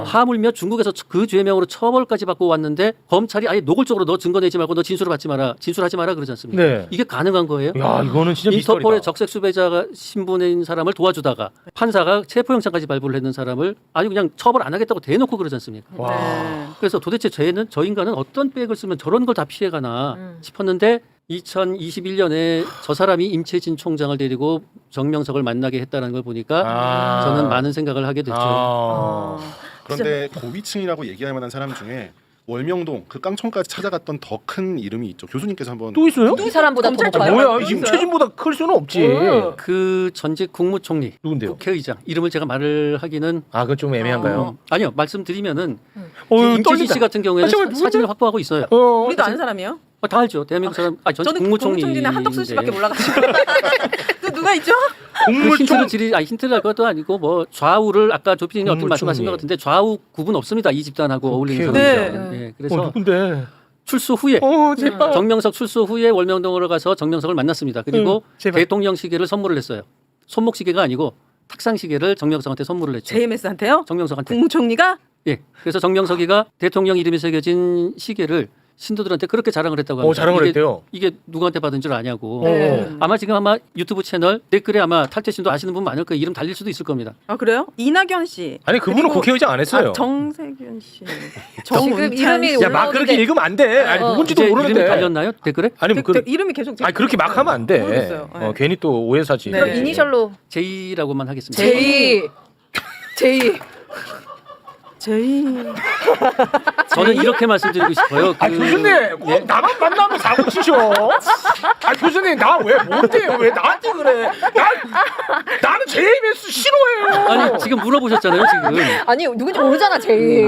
하물며 중국에서 그 죄명으로 처벌까지 받고 왔는데 검찰이 아예 노골적으로 너 증거 내지 말고 너 진술을 받지 마라, 진술하지 마라 그러지 않습니까? 네. 이게 가능한 거예요? 야, 이거는 진짜 인터폴의 미스터리다. 적색 수배자가 신분인 사람을 도와주다가 판사가 체포영장까지 발부를 했는 사람을 아니 그냥 처벌 안 하겠다고 대놓고 그러지 않습니까? 네. 그래서 도대체 저 인간은 어떤 백을 쓰면 저런 걸 다 피해가나 싶었는데 2021년에 저 사람이 임채진 총장을 데리고 정명석을 만나게 했다는 걸 보니까 저는 많은 생각을 하게 됐죠. 그런데 고위층이라고 얘기할 만한 사람 중에 월명동 그 깡촌까지 찾아갔던 더 큰 이름이 있죠. 교수님께서 한번 또 있어요? 이 사람보다 더 검찰 높아요. 뭐야? 임채진보다 클 수는 없지. 그 전직 국무총리, 누군데요? 국회의장 이름을 제가 말을 하기는 그건 좀 애매한가요? 아니요 말씀드리면은 어휴, 임채진 씨 같은 경우에는 정말 누군데? 사진을 확보하고 있어요. 우리도 아는 사람이에요? 다 알죠. 대한민국 사람. 전직 저는 국무총리는 한덕수 씨밖에 몰라가지고. 또 누가 있죠? 그 힌트를 할 것도 아니고 뭐 좌우를 아까 조피디님 어떤 말씀하신 것 같은데 좌우 구분 없습니다. 이 집단하고 어울리는 네. 사람이죠. 네. 그래서 누군데? 출소 후에 제발. 정명석 출소 후에 월명동으로 가서 정명석을 만났습니다. 그리고 제발. 대통령 시계를 선물을 했어요. 손목 시계가 아니고 탁상 시계를 정명석한테 선물을 했죠. JMS한테요? 정명석한테. 국무총리가? 예. 그래서 정명석이가 대통령 이름이 새겨진 시계를 신도들한테 그렇게 자랑을 했다고 합니다. 자랑을 했대요. 이게 누구한테 받은 줄 아냐고. 네. 아마 지금 유튜브 채널 댓글에 아마 탈퇴신도 아시는 분 많을 거예요. 이름 달릴 수도 있을 겁니다. 아 그래요? 이낙연 씨. 아니 그분은 그리고- 국회의장 안 했어요. 정세균 씨. 지금 이름이 야, 막 그렇게 읽으면 안 돼. 아니 누군지도 이제 모르는데. 이름이 달렸나요? 댓글에? 아니 뭐 이름이 계속. 아니 그렇게 막 하면 안 돼. 모르겠어요. 네. 괜히 또 오해 사지. 네. 그럼 이니셜로 J라고만 하겠습니다. J. 저는 이렇게 말씀드리고 싶어요. 교수님 꼭 나만 만나면 사고 치셔. 교수님 나 왜 뭔데 왜 나한테 그래? 나는 JMS 싫어해요. 아니 지금 물어보셨잖아요. 지금. 아니 누군지 모르잖아 J.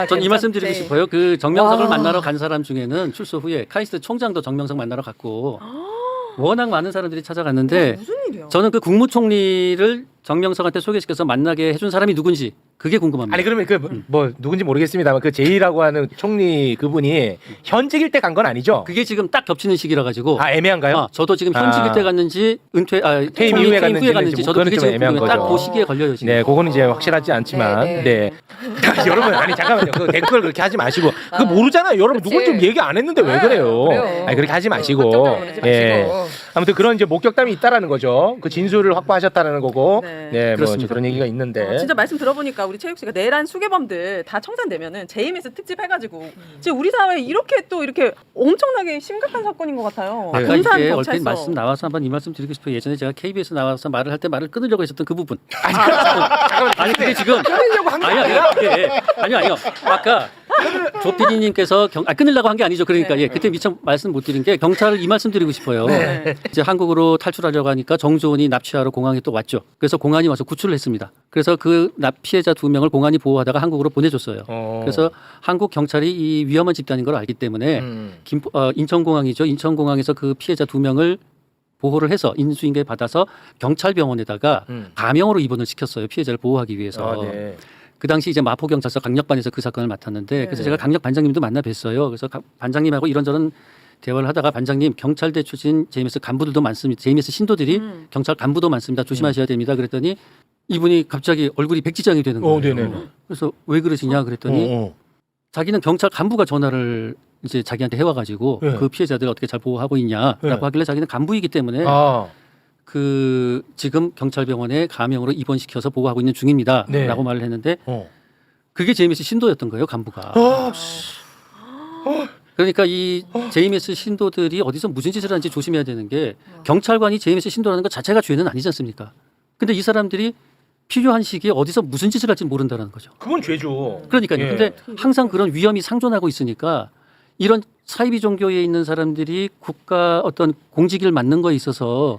전 이 말씀 드리고 싶어요. 그 정명석을 만나러 간 사람 중에는 출소 후에 카이스트 총장도 정명석 만나러 갔고 워낙 많은 사람들이 찾아갔는데 무슨 일이야? 저는 그 국무총리를 정명석한테 소개시켜서 만나게 해준 사람이 누군지 그게 궁금합니다. 아니 그러면 그 뭐 누군지 모르겠습니다만 그 J라고 하는 총리 그분이 현직일 때 간 건 아니죠? 그게 지금 딱 겹치는 시기라 가지고 애매한가요? 저도 지금 현직일 때 갔는지 퇴임 이후에 갔는지 저도 그게 좀 지금 애매한 궁금해요. 거죠. 딱그 시기에 걸려요 지금. 네, 그거는 이제 확실하지 않지만, 네. 여러분, 아니 잠깐만요. 그 댓글 그렇게 하지 마시고, 그거 모르잖아요. 여러분 그치. 누군지 얘기 안 했는데 왜 그래요? 그래요. 아니 그렇게 하지 마시고, 깜짝 놀라지 아무튼 그런 이제 목격담이 있다라는 거죠. 그 진술을 확보하셨다는 거고, 네. 네, 뭐 그렇습니다. 그런 얘기가 있는데, 진짜 말씀 들어보니까 우리 체육 씨가 내란 수괴범들 다 청산되면은 JMS 특집 해가지고 지금 우리 사회에 이렇게 또 이렇게 엄청나게 심각한 사건인 것 같아요. 아까 군산 이게 얼핏 경찰서. 말씀 나와서 한번 이 말씀 드리고 싶어요. 예전에 제가 KBS 나와서 말을 할 때 말을 끊으려고 했었던 그 부분. 아니 근데 지금 끊으려고 한 게 아니라, 아니요. 아까 조 PD님께서 끊으려고 한 게 아니죠. 그러니까 예, 그때 미처 말씀 못 드린 게 경찰을 이 말씀 드리고 싶어요. 네. 이제 한국으로 탈출하려고 하니까 정조원이 납치하러 공항에 또 왔죠. 그래서 공안이 와서 구출을 했습니다. 그래서 그 피해자 2명을 공안이 보호하다가 한국으로 보내줬어요. 그래서 한국 경찰이 이 위험한 집단인 걸 알기 때문에 인천공항이죠. 인천공항에서 그 피해자 2명을 보호를 해서 인수인계 받아서 경찰병원에다가 감형으로 입원을 시켰어요. 피해자를 보호하기 위해서. 네. 그 당시 이제 마포경찰서 강력반에서 그 사건을 맡았는데 그래서 제가 강력 반장님도 만나 뵀어요. 그래서 반장님하고 이런저런 대화를 하다가 반장님 경찰대 출신 JMS 간부들도 많습니다. JMS 신도들이 경찰 간부도 많습니다. 조심하셔야 됩니다. 그랬더니 이분이 갑자기 얼굴이 백지장이 되는 거예요. 네네. 그래서 왜 그러시냐 그랬더니 자기는 경찰 간부가 전화를 이제 자기한테 해와가지고 네. 그 피해자들 어떻게 잘 보호하고 있냐라고 네. 하길래 자기는 간부이기 때문에 그 지금 경찰병원에 감형으로 입원시켜서 보호하고 있는 중입니다라고 네. 말을 했는데 그게 JMS 신도였던 거예요, 간부가. 그러니까 이 JMS 신도들이 어디서 무슨 짓을 하는지 조심해야 되는 게 경찰관이 JMS 신도라는 것 자체가 죄는 아니지 않습니까? 근데 이 사람들이 필요한 시기에 어디서 무슨 짓을 할지 모른다는 거죠. 그건 죄죠. 그러니까요. 예. 근데 항상 그런 위험이 상존하고 있으니까 이런 사이비 종교에 있는 사람들이 국가 어떤 공직을 맡는 거에 있어서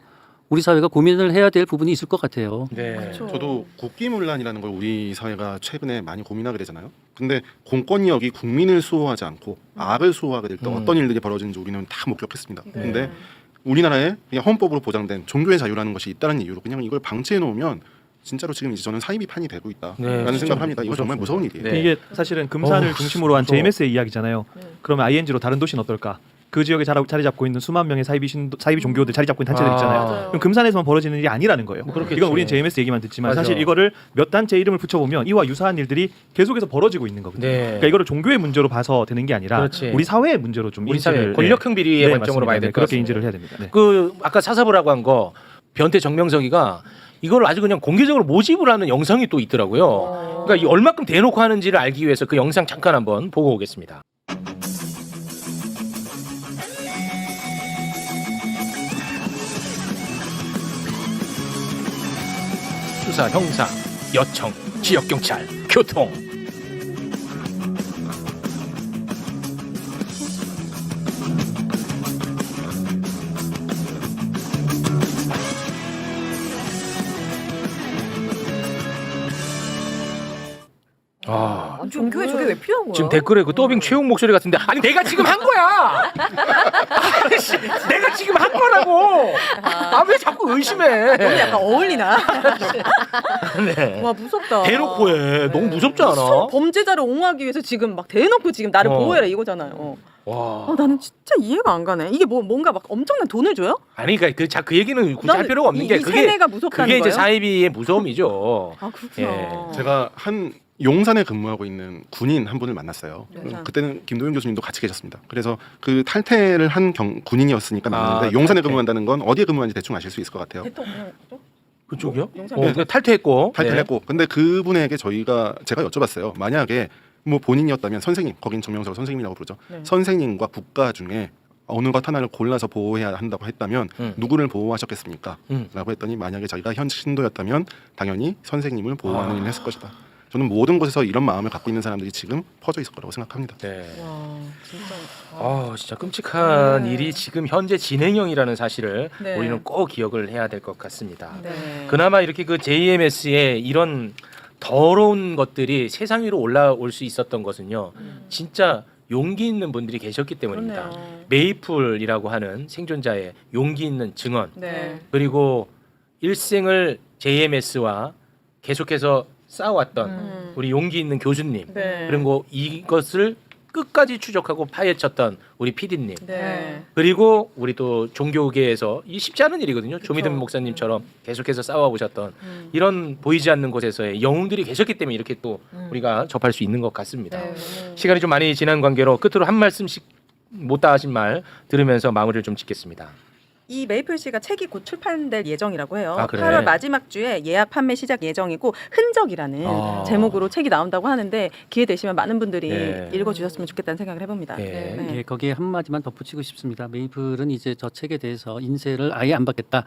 우리 사회가 고민을 해야 될 부분이 있을 것 같아요. 네. 그렇죠. 저도 국기문란이라는 걸 우리 사회가 최근에 많이 고민하게 되잖아요. 근데 공권력이 국민을 수호하지 않고 악을 수호하게 될 때 어떤 일들이 벌어지는지 우리는 다 목격했습니다. 근데 우리나라에 그냥 헌법으로 보장된 종교의 자유라는 것이 있다는 이유로 그냥 이걸 방치해 놓으면 진짜로 지금 이제 저는 사이비판이 되고 있다라는 네, 생각을 합니다. 이거 정말 무서운 일이에요. 네. 이게 사실은 금산을 중심으로 한 무서워. JMS의 이야기잖아요. 그러면 ING로 다른 도시는 어떨까? 그 지역에 자리 잡고 있는 수만 명의 사이비 종교들 자리 잡고 있는 단체들 있잖아요. 맞아요. 그럼 금산에서만 벌어지는 일이 아니라는 거예요. 그렇겠지. 이건 우리는 JMS 얘기만 듣지만 맞아. 사실 이거를 몇 단체 이름을 붙여보면 이와 유사한 일들이 계속해서 벌어지고 있는 거거든요. 네. 그러니까 이거를 종교의 문제로 봐서 되는 게 아니라 그렇지. 우리 사회의 문제로 좀 우리 사회 인지를 권력형 비리의 네, 관점으로 맞습니다. 봐야 네, 될 것 그렇게 같습니다. 인지를 해야 됩니다. 네. 그 아까 사사부라고 한 거 변태 정명석이가 이걸 아주 그냥 공개적으로 모집을 하는 영상이 또 있더라고요. 그러니까 이 얼마큼 대놓고 하는지를 알기 위해서 그 영상 잠깐 한번 보고 오겠습니다. 수사, 형사, 여청, 지역경찰, 교통. 아, 종교에 저게 왜 필요한 거야? 지금 댓글에 그 더빙 최용 목소리 같은데 아니 내가 지금 한 거야. 아이씨, 내가 지금 한 거라고. 아 왜 자꾸 의심해? 오늘 약간 어울리나? 네. 와 무섭다. 대놓고 해. 너무 무섭지 않아? 범죄자를 옹호하기 위해서 지금 막 대놓고 지금 나를 보호해라 이거잖아요. 와. 나는 진짜 이해가 안 가네. 이게 뭔가 막 엄청난 돈을 줘요? 아니 그러니까 그 얘기는 굳이 할 필요가 없는 게 이 그게 세뇌가 무섭다는 그게 이제 거예요? 사이비의 무서움이죠. 아 그렇구나. 예. 제가 한 용산에 근무하고 있는 군인 한 분을 만났어요. 용산. 그때는 김도윤 교수님도 같이 계셨습니다. 그래서 그 탈퇴를 한 군인이었으니까 만났는데 용산에 탈퇴. 근무한다는 건 어디에 근무하는지 대충 아실 수 있을 것 같아요. 대통령 그쪽이요? 용산. 그 탈퇴했고. 탈퇴를 네. 했고 근데 그분에게 제가 여쭤봤어요. 만약에 뭐 본인이었다면 선생님, 거긴 정명석을 선생님이라고 부르죠. 네. 선생님과 국가 중에 어느 것 하나를 골라서 보호해야 한다고 했다면 누구를 보호하셨겠습니까? 라고 했더니 만약에 자기가 현 신도였다면 당연히 선생님을 보호하는 일을 했을 것이다. 저는 모든 곳에서 이런 마음을 갖고 있는 사람들이 지금 퍼져 있을 거라고 생각합니다. 네. 와 진짜. 아 진짜 끔찍한 네. 일이 지금 현재 진행형이라는 사실을 네. 우리는 꼭 기억을 해야 될 것 같습니다. 네. 그나마 이렇게 그 JMS의 이런 더러운 것들이 세상 위로 올라올 수 있었던 것은요. 진짜 용기 있는 분들이 계셨기 때문입니다. 그렇네요. 메이플이라고 하는 생존자의 용기 있는 증언 네. 그리고 일생을 JMS와 계속해서 싸워왔던 우리 용기 있는 교수님 네. 그리고 이것을 끝까지 추적하고 파헤쳤던 우리 PD님 네. 그리고 우리 또 종교계에서 이 쉽지 않은 일이거든요. 조미든 목사님처럼 계속해서 싸워보셨던 이런 보이지 않는 곳에서의 영웅들이 계셨기 때문에 이렇게 또 우리가 접할 수 있는 것 같습니다. 네. 시간이 좀 많이 지난 관계로 끝으로 한 말씀씩 못다 하신 말 들으면서 마무리를 좀 짓겠습니다. 이 메이플 씨가 책이 곧 출판될 예정이라고 해요. 아, 그래? 8월 마지막 주에 예약 판매 시작 예정이고 흔적이라는 아. 제목으로 책이 나온다고 하는데 기회 되시면 많은 분들이 네. 읽어주셨으면 좋겠다는 생각을 해봅니다. 네. 네. 예, 거기에 한 마디만 덧붙이고 싶습니다. 메이플은 이제 저 책에 대해서 인쇄를 아예 안 받겠다.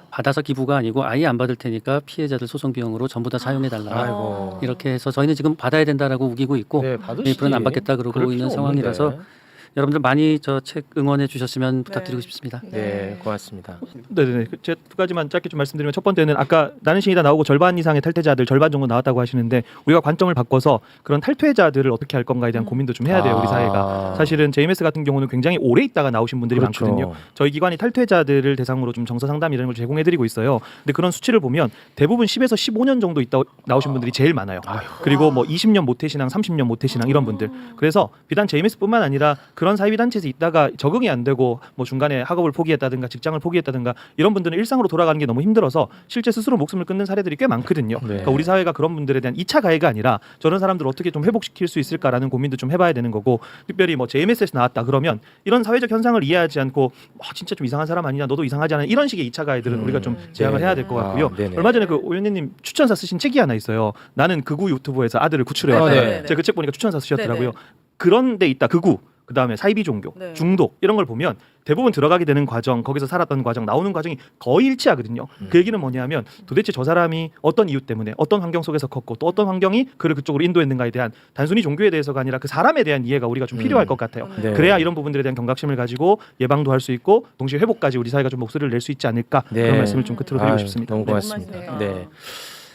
받아서 기부가 아니고 아예 안 받을 테니까 피해자들 소송 비용으로 전부 다 사용해 달라. 아이고. 이렇게 해서 저희는 지금 받아야 된다라고 우기고 있고 네, 받으시지. 메이플은 안 받겠다 그러고 그럴 있는 필요 상황이라서 없는데. 여러분들 많이 저 책 응원해 주셨으면 부탁드리고 싶습니다. 네, 고맙습니다. 네네. 제가 두 가지만 짧게 좀 말씀드리면 첫 번째는 아까 나는 신이다 나오고 절반 이상의 탈퇴자들 절반 정도 나왔다고 하시는데 우리가 관점을 바꿔서 그런 탈퇴자들을 어떻게 할 건가에 대한 고민도 좀 해야 돼요. 우리 사회가. 사실은 JMS 같은 경우는 굉장히 오래 있다가 나오신 분들이 그렇죠. 많거든요. 저희 기관이 탈퇴자들을 대상으로 좀 정서 상담 이런 걸 제공해드리고 있어요. 근데 그런 수치를 보면 대부분 10에서 15년 정도 있다 나오신 분들이 제일 많아요. 그리고 뭐 20년 모태신앙, 30년 모태신앙 이런 분들. 그래서 비단 JMS뿐만 아니라 그런 사이비 단체에서 있다가 적응이 안 되고 뭐 중간에 학업을 포기했다든가 직장을 포기했다든가 이런 분들은 일상으로 돌아가는 게 너무 힘들어서 실제 스스로 목숨을 끊는 사례들이 꽤 많거든요. 네. 그러니까 우리 사회가 그런 분들에 대한 2차 가해가 아니라 저런 사람들을 어떻게 좀 회복시킬 수 있을까라는 고민도 좀 해봐야 되는 거고 특별히 뭐 JMS에서 나왔다 그러면 이런 사회적 현상을 이해하지 않고 진짜 좀 이상한 사람 아니냐 너도 이상하지 않아 이런 식의 2차 가해들은 우리가 좀 제약을 네. 해야 될 것 같고요. 네네. 얼마 전에 그 오연희님 추천사 쓰신 책이 하나 있어요. 나는 극우 유튜버에서 아들을 구출해왔다. 네. 제가 그 책 보니까 추천사 쓰셨더라고요. 네네. 그런 데 있다 극우 그다음에 사이비 종교, 네. 중독 이런 걸 보면 대부분 들어가게 되는 과정, 거기서 살았던 과정, 나오는 과정이 거의 일치하거든요. 그 얘기는 뭐냐면 도대체 저 사람이 어떤 이유 때문에 어떤 환경 속에서 컸고 또 어떤 환경이 그를 그쪽으로 인도했는가에 대한 단순히 종교에 대해서가 아니라 그 사람에 대한 이해가 우리가 좀 필요할 것 같아요. 네. 그래야 이런 부분들에 대한 경각심을 가지고 예방도 할 수 있고 동시에 회복까지 우리 사회가 좀 목소리를 낼 수 있지 않을까 네. 그런 말씀을 좀 끝으로 드리고 아유, 싶습니다. 너무 네. 고맙습니다. 고맙습니다. 네.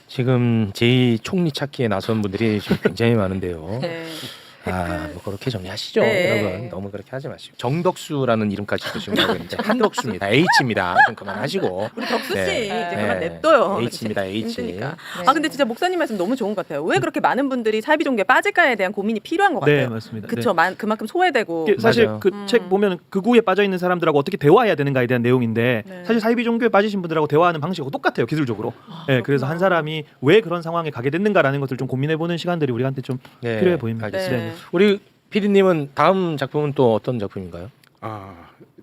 지금 제2 총리 찾기에 나선 분들이 지금 굉장히 많은데요. 네. 뭐 그렇게 정리하시죠, 네. 여러분. 너무 그렇게 하지 마시고. 정덕수라는 이름까지 지금 하고 있는데 한덕수입니다. H입니다. 좀 그만하시고. 우리 덕수 씨 네. 이제 네. 그만 냅둬요. H입니다. H. 힘드니까. 아 근데 진짜 목사님 말씀 너무 좋은 것 같아요. 왜 그렇게 많은 분들이 사이비 종교에 빠질까에 대한 고민이 필요한 것 같아요. 네, 맞습니다. 그쵸, 그만큼 소외되고. 이게 사실 맞아요. 그 책 보면 극우에 빠져 있는 사람들하고 어떻게 대화해야 되는가에 대한 내용인데 네. 사실 사이비 종교에 빠지신 분들하고 대화하는 방식하고 똑같아요 기술적으로. 네, 그래서 한 사람이 왜 그런 상황에 가게 됐는가라는 것을 좀 고민해보는 시간들이 우리한테 좀 네, 필요해 보입니다. 알겠습니다. 네. 우리 PD님은 다음 작품은 또 어떤 작품인가요?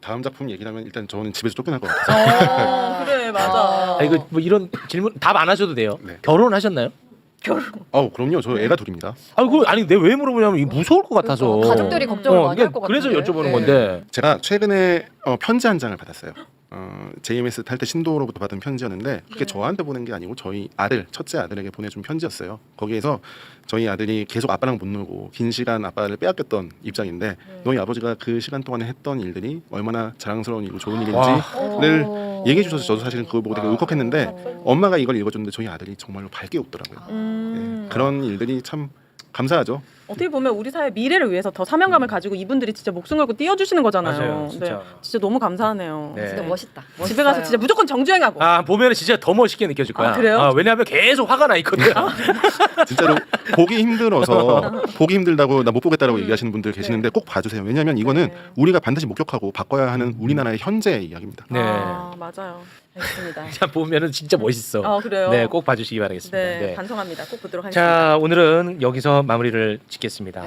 다음 작품 얘기하면 일단 저는 집에서 쫓겨날 것 같아서. 그래 맞아. 이거 뭐 이런 질문 답 안 하셔도 돼요. 네. 결혼하셨나요? 그럼요. 저 애가 둘입니다. 아니 내가 왜 물어보냐면 이게 무서울 것 같아서. 가족들이 걱정을 많이 할 것 그래서 같은데. 여쭤보는 네. 건데. 제가 최근에 편지 한 장을 받았어요. JMS 탈퇴 신도로부터 받은 편지였는데 그게 저한테 보낸 게 아니고 저희 아들, 첫째 아들에게 보내준 편지였어요. 거기에서 저희 아들이 계속 아빠랑 못 놀고 긴 시간 아빠를 빼앗겼던 입장인데 너희 아버지가 그 시간 동안에 했던 일들이 얼마나 자랑스러운 일이고 좋은 일인지를 얘기해 주셔서 저도 사실은 그걸 보고 되게 울컥했는데 엄마가 이걸 읽어줬는데 저희 아들이 정말로 밝게 웃더라고요. 네, 그런 일들이 참 감사하죠. 어떻게 보면 우리 사회 미래를 위해서 더 사명감을 가지고 이분들이 진짜 목숨 걸고 뛰어주시는 거잖아요. 맞아요, 진짜. 네, 진짜 너무 감사하네요. 네. 진짜 멋있다. 집에 가서 진짜 무조건 정주행하고. 보면은 진짜 더 멋있게 느껴질 거야. 그래요? 왜냐하면 계속 화가 나 있거든. 진짜로 보기 힘들어서 보기 힘들다고 나 못 보겠다라고 얘기하시는 분들 계시는데 꼭 봐주세요. 왜냐하면 이거는 우리가 반드시 목격하고 바꿔야 하는 우리나라의 현재의 이야기입니다. 네. 맞아요. 알겠습니다. 자 보면은 진짜 멋있어. 그래요? 네, 꼭 봐주시기 바라겠습니다. 네, 네. 반성합니다. 꼭 보도록 하겠습니다. 자 오늘은 여기서 마무리를 짓겠습니다.